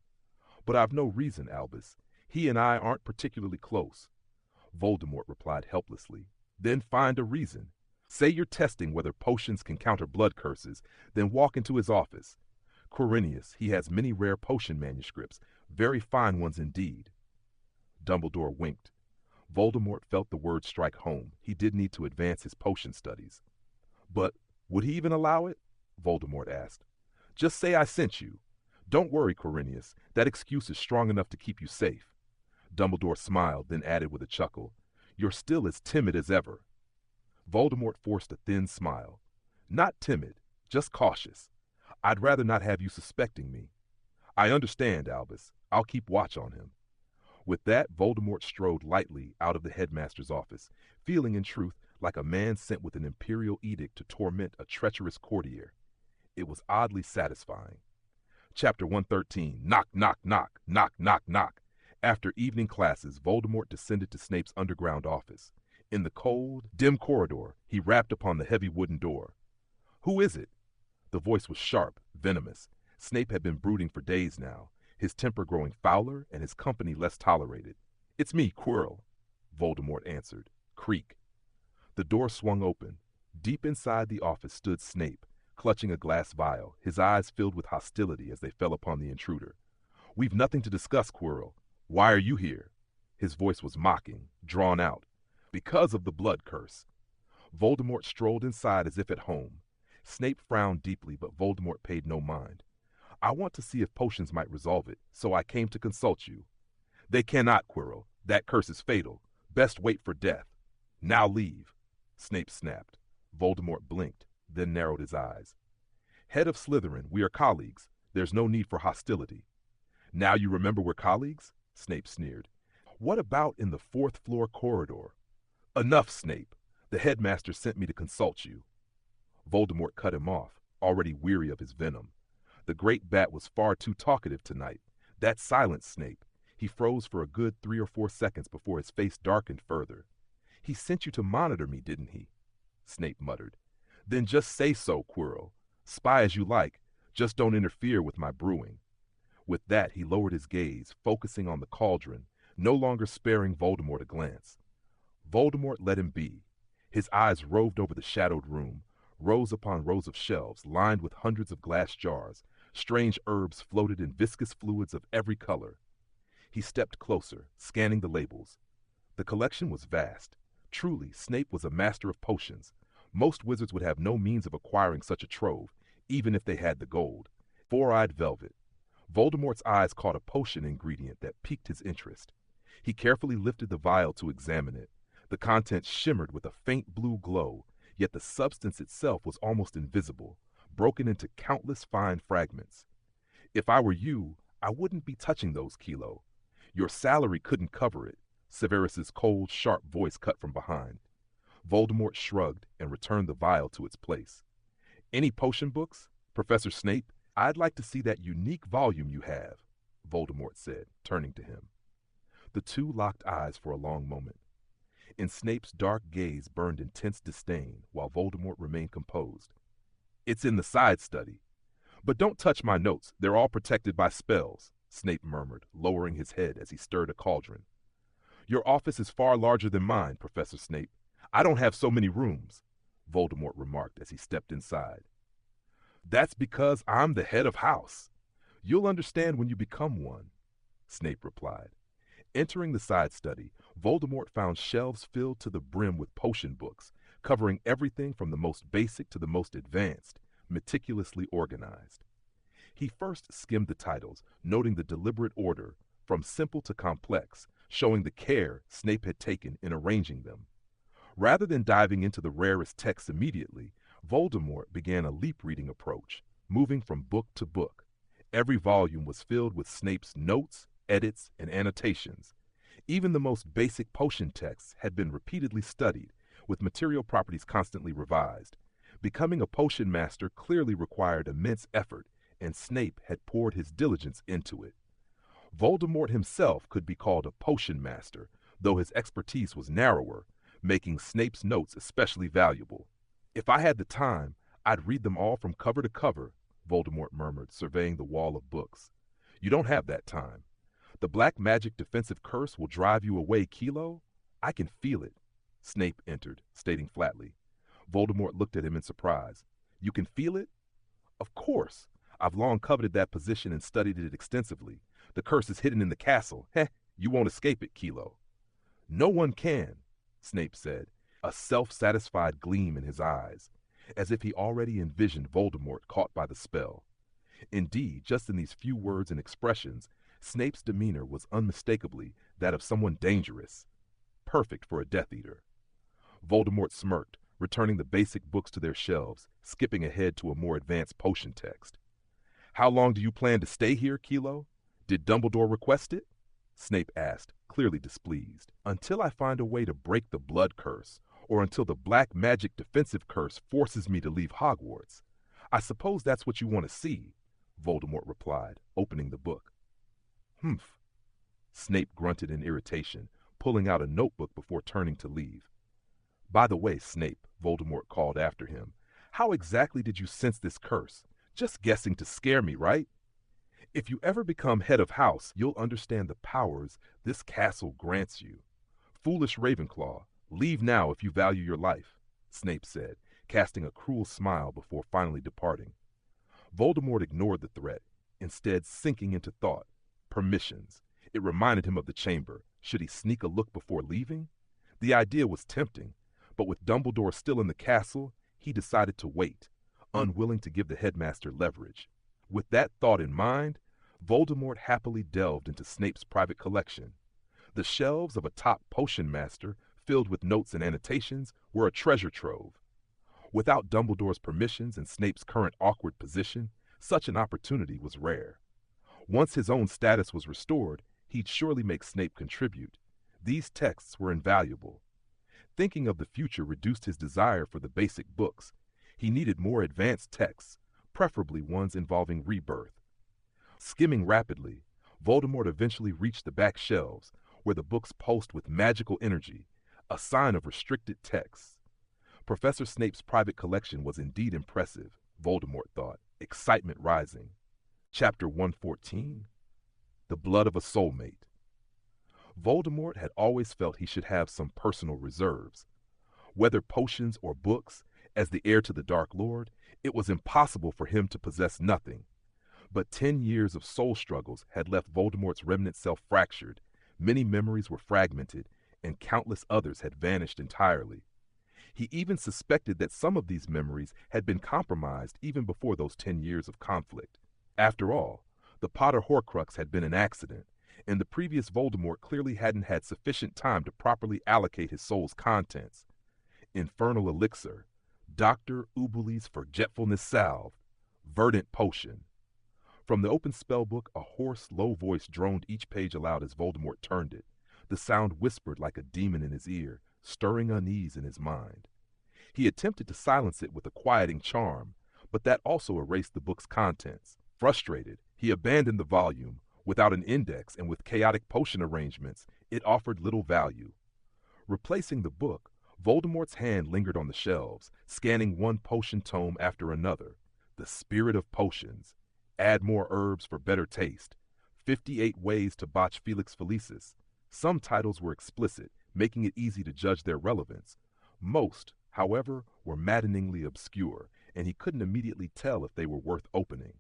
S1: "But I've no reason, Albus. He and I aren't particularly close." Voldemort replied helplessly. "Then find a reason. Say you're testing whether potions can counter blood curses, then walk into his office. Quirinius, he has many rare potion manuscripts, very fine ones indeed." Dumbledore winked. Voldemort felt the word strike home. He did need to advance his potion studies. "But would he even allow it?" Voldemort asked. "Just say I sent you. Don't worry, Quirinius. That excuse is strong enough to keep you safe." Dumbledore smiled, then added with a chuckle, "You're still as timid as ever." Voldemort forced a thin smile. "Not timid, just cautious. I'd rather not have you suspecting me." "I understand, Albus. I'll keep watch on him." With that, Voldemort strode lightly out of the headmaster's office, feeling in truth like a man sent with an imperial edict to torment a treacherous courtier. It was oddly satisfying. Chapter 113, Knock, knock, knock, knock, knock, knock. After evening classes, Voldemort descended to Snape's underground office. In the cold, dim corridor, he rapped upon the heavy wooden door. "Who is it?" The voice was sharp, venomous. Snape had been brooding for days now, his temper growing fouler and his company less tolerated. "It's me, Quirrell," Voldemort answered. Creak. The door swung open. Deep inside the office stood Snape, clutching a glass vial, his eyes filled with hostility as they fell upon the intruder. "We've nothing to discuss, Quirrell. Why are you here?" His voice was mocking, drawn out. "Because of the blood curse." Voldemort strolled inside as if at home. Snape frowned deeply, but Voldemort paid no mind. "I want to see if potions might resolve it, so I came to consult you." "They cannot, Quirrell. That curse is fatal. Best wait for death. Now leave." Snape snapped. Voldemort blinked, then narrowed his eyes. "Head of Slytherin, we are colleagues. There's no need for hostility." "Now you remember we're colleagues?" Snape sneered. "What about in the 4th floor corridor?" "Enough, Snape. The headmaster sent me to consult you." Voldemort cut him off, already weary of his venom. The great bat was far too talkative tonight. That silenced Snape. He froze for a good 3 or 4 seconds before his face darkened further. "He sent you to monitor me, didn't he?" Snape muttered. "Then just say so, Quirrell. Spy as you like. Just don't interfere with my brewing." With that, he lowered his gaze, focusing on the cauldron, no longer sparing Voldemort a glance. Voldemort let him be. His eyes roved over the shadowed room, rows upon rows of shelves lined with hundreds of glass jars. Strange herbs floated in viscous fluids of every color. He stepped closer, scanning the labels. The collection was vast. Truly, Snape was a master of potions. Most wizards would have no means of acquiring such a trove, even if they had the gold. Four-eyed velvet. Voldemort's eyes caught a potion ingredient that piqued his interest. He carefully lifted the vial to examine it. The contents shimmered with a faint blue glow, yet the substance itself was almost invisible, broken into countless fine fragments. "If I were you, I wouldn't be touching those, Kilo. Your salary couldn't cover it," Severus's cold, sharp voice cut from behind. Voldemort shrugged and returned the vial to its place. "Any potion books? Professor Snape, I'd like to see that unique volume you have," Voldemort said, turning to him. The two locked eyes for a long moment. In Snape's dark gaze burned intense disdain, while Voldemort remained composed. "It's in the side study. But don't touch my notes, they're all protected by spells," Snape murmured, lowering his head as he stirred a cauldron. "Your office is far larger than mine, Professor Snape. I don't have so many rooms," Voldemort remarked as he stepped inside. "That's because I'm the head of house. You'll understand when you become one," Snape replied. Entering the side study, Voldemort found shelves filled to the brim with potion books, covering everything from the most basic to the most advanced, meticulously organized. He first skimmed the titles, noting the deliberate order, from simple to complex, showing the care Snape had taken in arranging them. Rather than diving into the rarest texts immediately, Voldemort began a leap-reading approach, moving from book to book. Every volume was filled with Snape's notes, edits, and annotations. Even the most basic potion texts had been repeatedly studied, with material properties constantly revised. Becoming a potion master clearly required immense effort, and Snape had poured his diligence into it. Voldemort himself could be called a potion master, though his expertise was narrower, making Snape's notes especially valuable. "If I had the time, I'd read them all from cover to cover," Voldemort murmured, surveying the wall of books. "You don't have that time. The black magic defensive curse will drive you away, Kilo. I can feel it." Snape entered, stating flatly. Voldemort looked at him in surprise. "You can feel it?" "Of course. I've long coveted that position and studied it extensively. The curse is hidden in the castle. Heh, you won't escape it, Kilo." "No one can," Snape said, a self-satisfied gleam in his eyes, as if he already envisioned Voldemort caught by the spell. Indeed, just in these few words and expressions, Snape's demeanor was unmistakably that of someone dangerous, perfect for a Death Eater. Voldemort smirked, returning the basic books to their shelves, skipping ahead to a more advanced potion text. "How long do you plan to stay here, Kilo? Did Dumbledore request it?" Snape asked, clearly displeased. "Until I find a way to break the blood curse, or until the black magic defensive curse forces me to leave Hogwarts. I suppose that's what you want to see," Voldemort replied, opening the book. "Humph." Snape grunted in irritation, pulling out a notebook before turning to leave. "By the way, Snape," Voldemort called after him, "how exactly did you sense this curse? Just guessing to scare me, right? If you ever become head of house, you'll understand the powers this castle grants you. Foolish Ravenclaw, leave now if you value your life," Snape said, casting a cruel smile before finally departing. Voldemort ignored the threat, instead sinking into thought. Permissions. It reminded him of the chamber. Should he sneak a look before leaving? The idea was tempting, but with Dumbledore still in the castle, he decided to wait, unwilling to give the headmaster leverage. With that thought in mind, Voldemort happily delved into Snape's private collection. The shelves of a top potion master, filled with notes and annotations, were a treasure trove. Without Dumbledore's permissions and Snape's current awkward position, such an opportunity was rare. Once his own status was restored, he'd surely make Snape contribute. These texts were invaluable. Thinking of the future reduced his desire for the basic books. He needed more advanced texts, preferably ones involving rebirth. Skimming rapidly, Voldemort eventually reached the back shelves, where the books pulsed with magical energy, a sign of restricted texts. Professor Snape's private collection was indeed impressive, Voldemort thought, excitement rising. Chapter 114, The Blood of a Soulmate. Voldemort had always felt he should have some personal reserves. Whether potions or books, as the heir to the Dark Lord, it was impossible for him to possess nothing. But 10 years of soul struggles had left Voldemort's remnant self fractured, many memories were fragmented, and countless others had vanished entirely. He even suspected that some of these memories had been compromised even before those 10 years of conflict. After all, the Potter Horcrux had been an accident, and the previous Voldemort clearly hadn't had sufficient time to properly allocate his soul's contents. Infernal Elixir, Dr. Ubuli's Forgetfulness Salve, Verdant Potion. From the open spellbook, a hoarse, low voice droned each page aloud as Voldemort turned it. The sound whispered like a demon in his ear, stirring unease in his mind. He attempted to silence it with a quieting charm, but that also erased the book's contents. Frustrated, he abandoned the volume. Without an index and with chaotic potion arrangements, it offered little value. Replacing the book, Voldemort's hand lingered on the shelves, scanning one potion tome after another. The Spirit of Potions. Add more herbs for better taste. 58 ways to botch Felix Felicis. Some titles were explicit, making it easy to judge their relevance. Most, however, were maddeningly obscure, and he couldn't immediately tell if they were worth opening.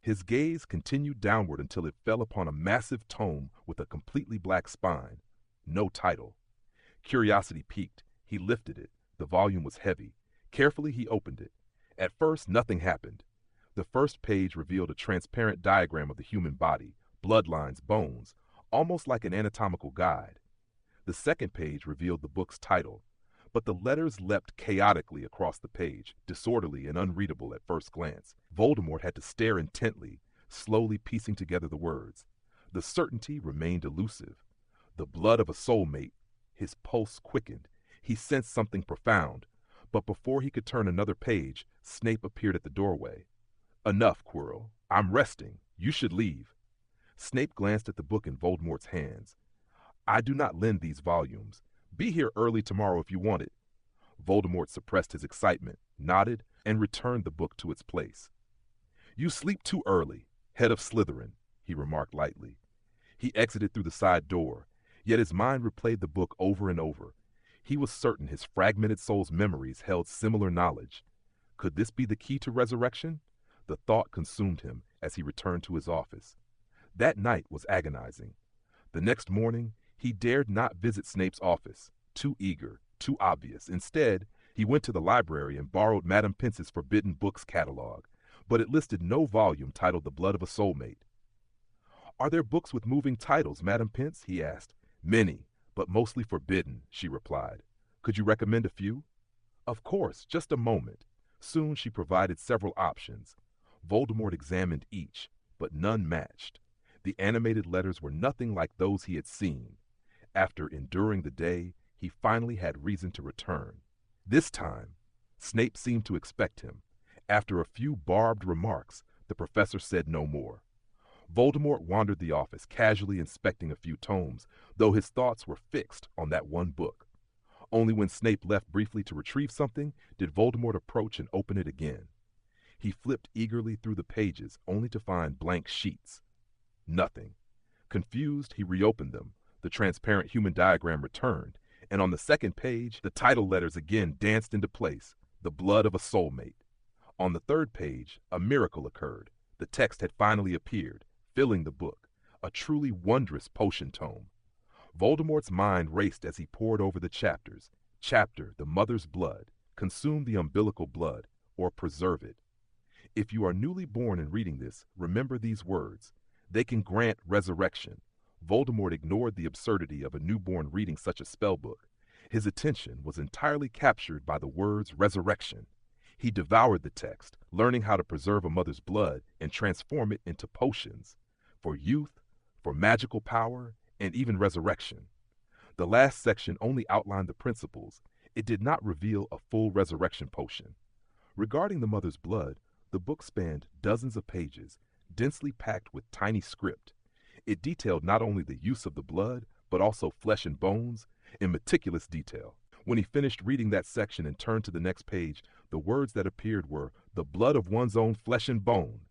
S1: His gaze continued downward until it fell upon a massive tome with a completely black spine. No title. Curiosity piqued. He lifted it. The volume was heavy. Carefully he opened it. At first, nothing happened. The first page revealed a transparent diagram of the human body, bloodlines, bones, almost like an anatomical guide. The second page revealed the book's title, But the letters leapt chaotically across the page, disorderly and unreadable at first glance. Voldemort had to stare intently, slowly piecing together the words. The certainty remained elusive. The blood of a soulmate. His pulse quickened. He sensed something profound. But before he could turn another page, Snape appeared at the doorway. Enough, Quirrell. I'm resting. You should leave. Snape glanced at the book in Voldemort's hands. I do not lend these volumes. Be here early tomorrow if you want it. Voldemort suppressed his excitement, nodded, and returned the book to its place. You sleep too early, head of Slytherin, he remarked lightly. He exited through the side door, yet his mind replayed the book over and over. He was certain his fragmented soul's memories held similar knowledge. Could this be the key to resurrection? The thought consumed him as he returned to his office. That night was agonizing. The next morning, he dared not visit Snape's office. Too eager, too obvious. Instead, he went to the library and borrowed Madame Pence's forbidden books catalog, but it listed no volume titled The Blood of a Soulmate. Are there books with moving titles, Madame Pence? He asked. Many, but mostly forbidden, she replied. Could you recommend a few? Of course, just a moment. Soon she provided several options. Voldemort examined each, but none matched. The animated letters were nothing like those he had seen. After enduring the day, he finally had reason to return. This time, Snape seemed to expect him. After a few barbed remarks, the professor said no more. Voldemort wandered the office, casually inspecting a few tomes, though his thoughts were fixed on that one book. Only when Snape left briefly to retrieve something did Voldemort approach and open it again. He flipped eagerly through the pages, only to find blank sheets. Nothing. Confused, he reopened them. The transparent human diagram returned, and on the second page, the title letters again danced into place, The Blood of a Soulmate. On the third page, a miracle occurred. The text had finally appeared, filling the book, a truly wondrous potion tome. Voldemort's mind raced as he pored over the chapters. Chapter, The Mother's Blood, Consume the Umbilical Blood, or Preserve It. If you are newly born and reading this, remember these words. They can grant resurrection. Voldemort ignored the absurdity of a newborn reading such a spellbook. His attention was entirely captured by the words resurrection. He devoured the text, learning how to preserve a mother's blood and transform it into potions. For youth, for magical power, and even resurrection. The last section only outlined the principles. It did not reveal a full resurrection potion. Regarding the mother's blood, the book spanned dozens of pages, densely packed with tiny script. It detailed not only the use of the blood, but also flesh and bones, in meticulous detail. When he finished reading that section and turned to the next page, the words that appeared were, the blood of one's own flesh and bone.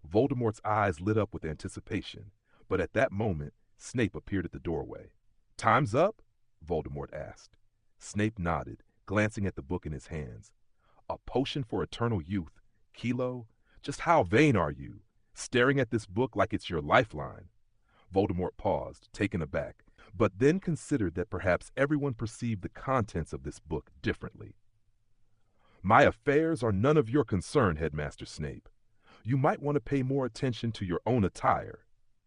S1: Voldemort's eyes lit up with anticipation, but at that moment, Snape appeared at the doorway. Time's up? Voldemort asked. Snape nodded, glancing at the book in his hands. A potion for eternal youth? Kilo? Just how vain are you? Staring at this book like it's your lifeline. Voldemort paused, taken aback, but then considered that perhaps everyone perceived the contents of this book differently. My affairs are none of your concern, Headmaster Snape. You might want to pay more attention to your own attire,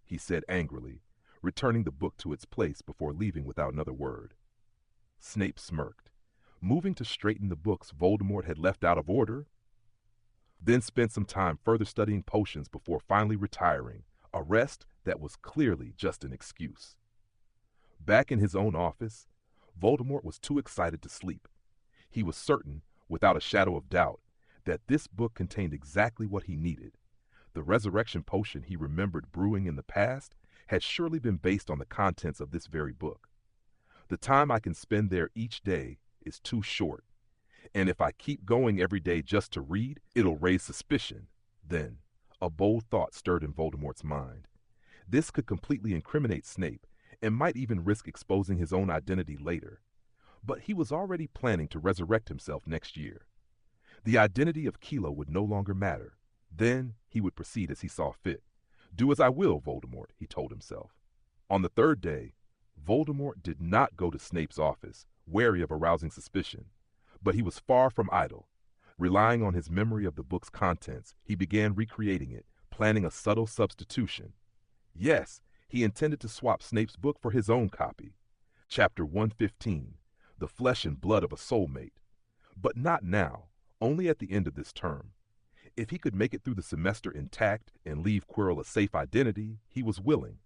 S1: he said angrily, returning the book to its place before leaving without another word. Snape smirked, moving to straighten the books Voldemort had left out of order, then spent some time further studying potions before finally retiring, a rest that was clearly just an excuse. Back in his own office, Voldemort was too excited to sleep. He was certain, without a shadow of doubt, that this book contained exactly what he needed. The resurrection potion he remembered brewing in the past had surely been based on the contents of this very book. The time I can spend there each day is too short, and if I keep going every day just to read, it'll raise suspicion. Then, a bold thought stirred in Voldemort's mind. This could completely incriminate Snape, and might even risk exposing his own identity later. But he was already planning to resurrect himself next year. The identity of Kilo would no longer matter. Then he would proceed as he saw fit. Do as I will, Voldemort, he told himself. On the third day, Voldemort did not go to Snape's office, wary of arousing suspicion. But he was far from idle. Relying on his memory of the book's contents, he began recreating it, planning a subtle substitution. Yes, he intended to swap Snape's book for his own copy. Chapter 115, the flesh and blood of a soulmate. But not now, only at the end of this term. If he could make it through the semester intact and leave Quirrell a safe identity, he was willing.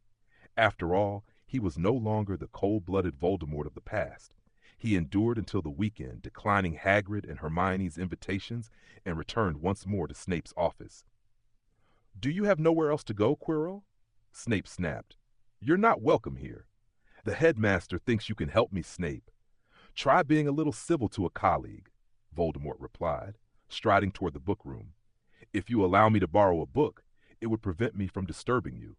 S1: After all, he was no longer the cold-blooded Voldemort of the past. He endured until the weekend, declining Hagrid and Hermione's invitations, and returned once more to Snape's office. "Do you have nowhere else to go, Quirrell?" Snape snapped. "You're not welcome here. The headmaster thinks you can help me, Snape. Try being a little civil to a colleague," Voldemort replied, striding toward the book room. "If you allow me to borrow a book, it would prevent me from disturbing you."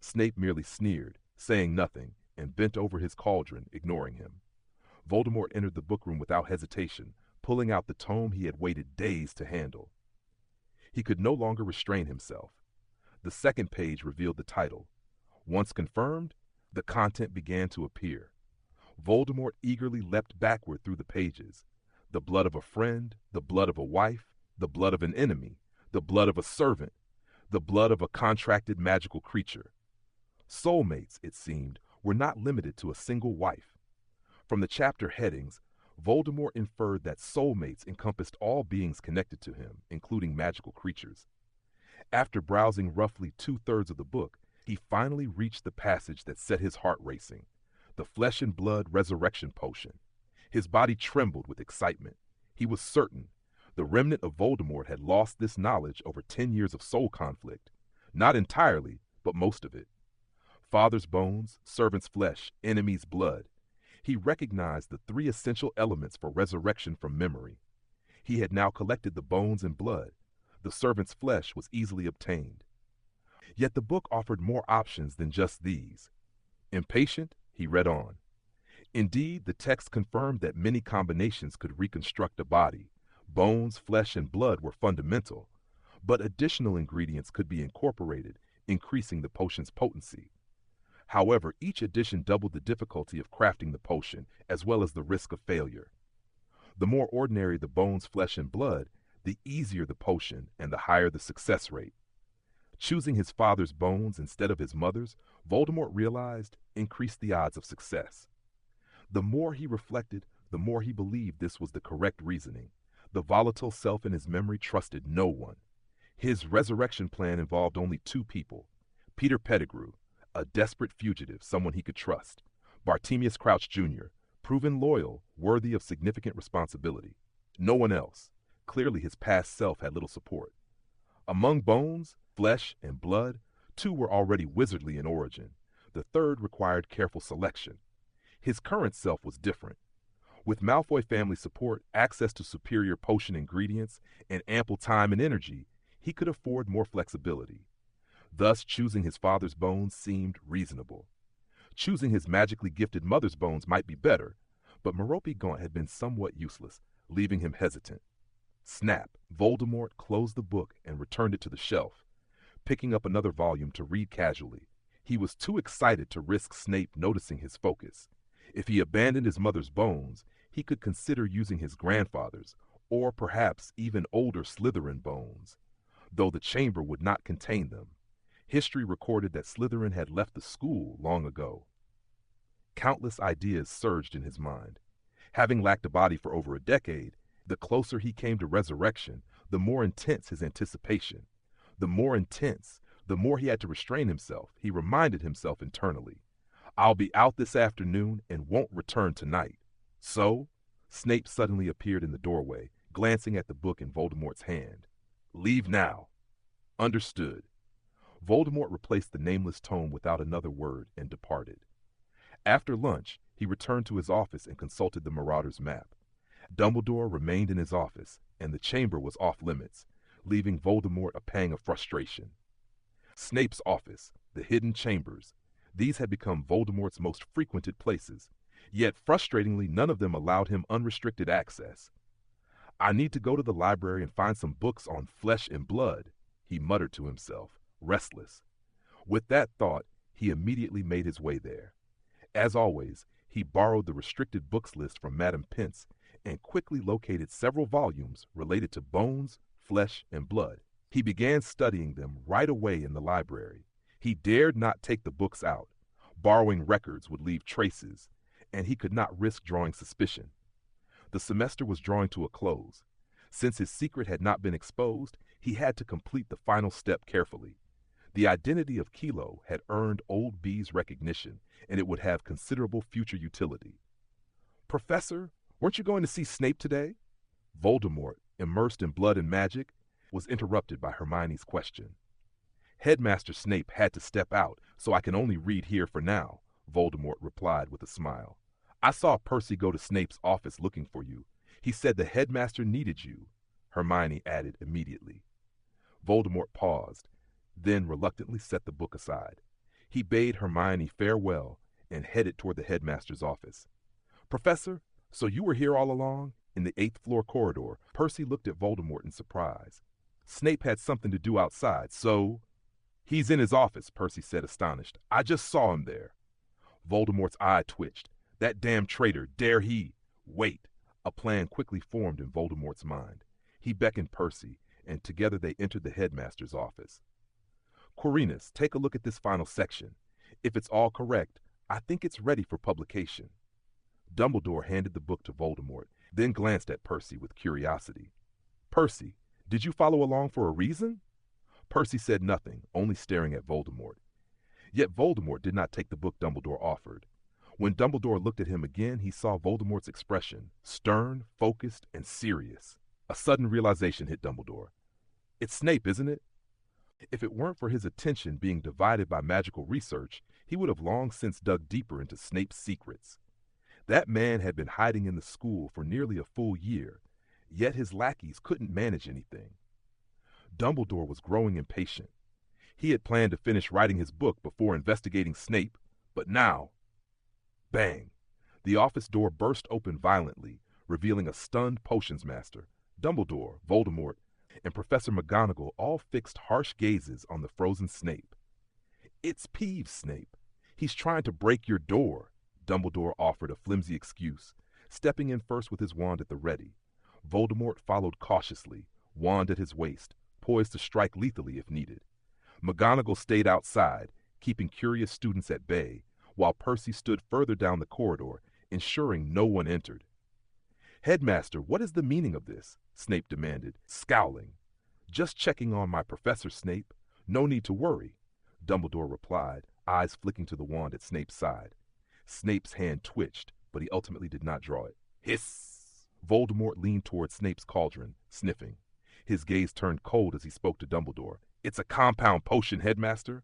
S1: Snape merely sneered, saying nothing, and bent over his cauldron, ignoring him. Voldemort entered the book room without hesitation, pulling out the tome he had waited days to handle. He could no longer restrain himself. The second page revealed the title. Once confirmed, the content began to appear. Voldemort eagerly leapt backward through the pages. The blood of a friend, the blood of a wife, the blood of an enemy, the blood of a servant, the blood of a contracted magical creature. Soulmates, it seemed, were not limited to a single wife. From the chapter headings, Voldemort inferred that soulmates encompassed all beings connected to him, including magical creatures. After browsing roughly 2/3 of the book, he finally reached the passage that set his heart racing, the flesh and blood resurrection potion. His body trembled with excitement. He was certain the remnant of Voldemort had lost this knowledge over 10 years of soul conflict. Not entirely, but most of it. Father's bones, servant's flesh, enemy's blood. He recognized the 3 essential elements for resurrection from memory. He had now collected the bones and blood. The servant's flesh was easily obtained. Yet the book offered more options than just these. Impatient, he read on. Indeed, the text confirmed that many combinations could reconstruct a body. Bones, flesh, and blood were fundamental, but additional ingredients could be incorporated, increasing the potion's potency. However, each addition doubled the difficulty of crafting the potion, as well as the risk of failure. The more ordinary the bones, flesh, and blood, the easier the potion and the higher the success rate. Choosing his father's bones instead of his mother's, Voldemort realized, increased the odds of success. The more he reflected, the more he believed this was the correct reasoning. The volatile self in his memory trusted no one. His resurrection plan involved only 2 people: Peter Pettigrew, a desperate fugitive, someone he could trust; Bartemius Crouch Jr., proven loyal, worthy of significant responsibility. No one else. Clearly his past self had little support. Among bones, flesh, and blood, 2 were already wizardly in origin. The third required careful selection. His current self was different. With Malfoy family support, access to superior potion ingredients, and ample time and energy, he could afford more flexibility. Thus, choosing his father's bones seemed reasonable. Choosing his magically gifted mother's bones might be better, but Merope Gaunt had been somewhat useless, leaving him hesitant. Snap! Voldemort closed the book and returned it to the shelf, picking up another volume to read casually. He was too excited to risk Snape noticing his focus. If he abandoned his mother's bones, he could consider using his grandfather's, or perhaps even older Slytherin bones, though the chamber would not contain them. History recorded that Slytherin had left the school long ago. Countless ideas surged in his mind. Having lacked a body for over a decade, the closer he came to resurrection, the more intense his anticipation. The more intense, the more he had to restrain himself, he reminded himself internally. I'll be out this afternoon and won't return tonight. So, Snape suddenly appeared in the doorway, glancing at the book in Voldemort's hand. Leave now. Understood. Voldemort replaced the nameless tome without another word and departed. After lunch, he returned to his office and consulted the Marauder's map. Dumbledore remained in his office, and the chamber was off limits, leaving Voldemort a pang of frustration. Snape's office, the hidden chambers, these had become Voldemort's most frequented places, yet frustratingly none of them allowed him unrestricted access. I need to go to the library and find some books on flesh and blood, he muttered to himself, restless. With that thought, he immediately made his way there. As always, he borrowed the restricted books list from Madame Pince and quickly located several volumes related to bones, flesh, and blood. He began studying them right away in the library. He dared not take the books out. Borrowing records would leave traces, and he could not risk drawing suspicion. The semester was drawing to a close. Since his secret had not been exposed, he had to complete the final step carefully. The identity of Kilo had earned Old B's recognition, and it would have considerable future utility. "Professor, weren't you going to see Snape today?" Voldemort, immersed in blood and magic, was interrupted by Hermione's question. "Headmaster Snape had to step out, so I can only read here for now," Voldemort replied with a smile. "I saw Percy go to Snape's office looking for you. He said the headmaster needed you," Hermione added immediately. Voldemort paused, then reluctantly set the book aside. He bade Hermione farewell and headed toward the headmaster's office. "Professor, so you were here all along?" In the 8th floor corridor, Percy looked at Voldemort in surprise. "Snape had something to do outside, so—" "He's in his office," Percy said, astonished. "I just saw him there." Voldemort's eye twitched. "That damn traitor, dare he—" "Wait." A plan quickly formed in Voldemort's mind. He beckoned Percy, and together they entered the headmaster's office. "Quirinus, take a look at this final section. If it's all correct, I think it's ready for publication." Dumbledore handed the book to Voldemort, then glanced at Percy with curiosity. "Percy, did you follow along for a reason?" Percy said nothing, only staring at Voldemort. Yet Voldemort did not take the book Dumbledore offered. When Dumbledore looked at him again, he saw Voldemort's expression, stern, focused, and serious. A sudden realization hit Dumbledore. "It's Snape, isn't it?" If it weren't for his attention being divided by magical research, he would have long since dug deeper into Snape's secrets. That man had been hiding in the school for nearly a full year, yet his lackeys couldn't manage anything. Dumbledore was growing impatient. He had planned to finish writing his book before investigating Snape, but now— Bang! The office door burst open violently, revealing a stunned potions master. Dumbledore, Voldemort, and Professor McGonagall all fixed harsh gazes on the frozen Snape. "It's Peeves, Snape. He's trying to break your door," Dumbledore offered a flimsy excuse, stepping in first with his wand at the ready. Voldemort followed cautiously, wand at his waist, poised to strike lethally if needed. McGonagall stayed outside, keeping curious students at bay, while Percy stood further down the corridor, ensuring no one entered. "Headmaster, what is the meaning of this?" Snape demanded, scowling. "Just checking on my Professor, Snape. No need to worry," Dumbledore replied, eyes flicking to the wand at Snape's side. Snape's hand twitched, but he ultimately did not draw it. "Hiss!" Voldemort leaned toward Snape's cauldron, sniffing. His gaze turned cold as he spoke to Dumbledore. "It's a compound potion, Headmaster."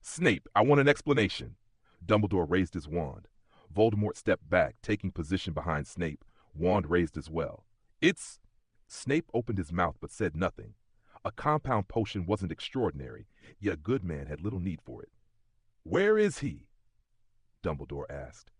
S1: "Snape, I want an explanation." Dumbledore raised his wand. Voldemort stepped back, taking position behind Snape, wand raised as well. "It's—" Snape opened his mouth but said nothing. A compound potion wasn't extraordinary, yet a good man had little need for it. "Where is he?" Dumbledore asked.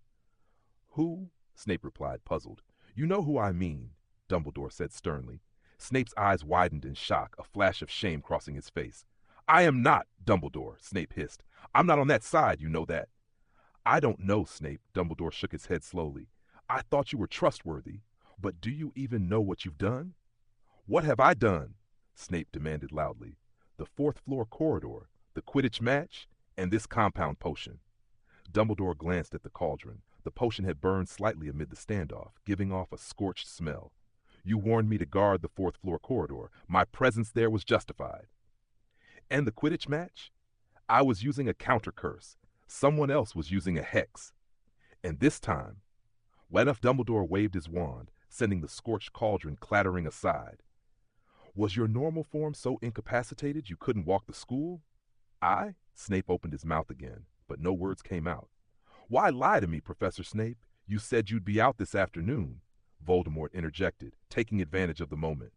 S1: "Who?" Snape replied, puzzled. "You know who I mean," Dumbledore said sternly. Snape's eyes widened in shock, a flash of shame crossing his face. "I am not, Dumbledore," Snape hissed. "I'm not on that side, you know that." "I don't know, Snape," Dumbledore shook his head slowly. "I thought you were trustworthy, but do you even know what you've done?" "What have I done?" Snape demanded loudly. "The 4th floor corridor, the Quidditch match, and this compound potion." Dumbledore glanced at the cauldron. The potion had burned slightly amid the standoff, giving off a scorched smell. "You warned me to guard the 4th floor corridor. My presence there was justified." "And the Quidditch match?" "I was using a counter curse. Someone else was using a hex. And this time—" Enough, Dumbledore waved his wand, sending the scorched cauldron clattering aside. "Was your normal form so incapacitated you couldn't walk the school?" "I?" Snape opened his mouth again, but no words came out. "Why lie to me, Professor Snape? You said you'd be out this afternoon," Voldemort interjected, taking advantage of the moment.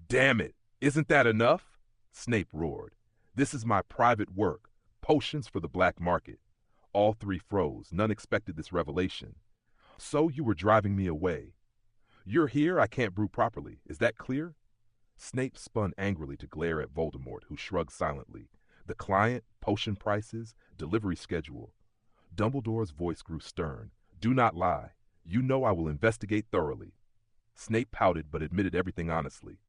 S1: "Damn it! Isn't that enough?" Snape roared. "This is my private work, potions for the black market." All three froze. None expected this revelation. "So you were driving me away. You're here, I can't brew properly. Is that clear?" Snape spun angrily to glare at Voldemort, who shrugged silently. The client, potion prices, delivery schedule. Dumbledore's voice grew stern. "Do not lie. You know I will investigate thoroughly." Snape pouted but admitted everything honestly.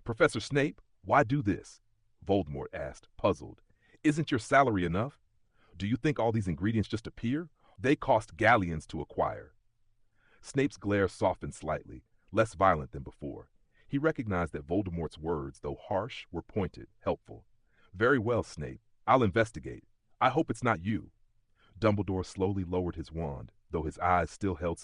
S1: "Professor Snape, why do this?" Voldemort asked, puzzled. "Isn't your salary enough? Do you think all these ingredients just appear? They cost galleons to acquire." Snape's glare softened slightly, less violent than before. He recognized that Voldemort's words, though harsh, were pointed, helpful. "Very well, Snape. I'll investigate. I hope it's not you." Dumbledore slowly lowered his wand, though his eyes still held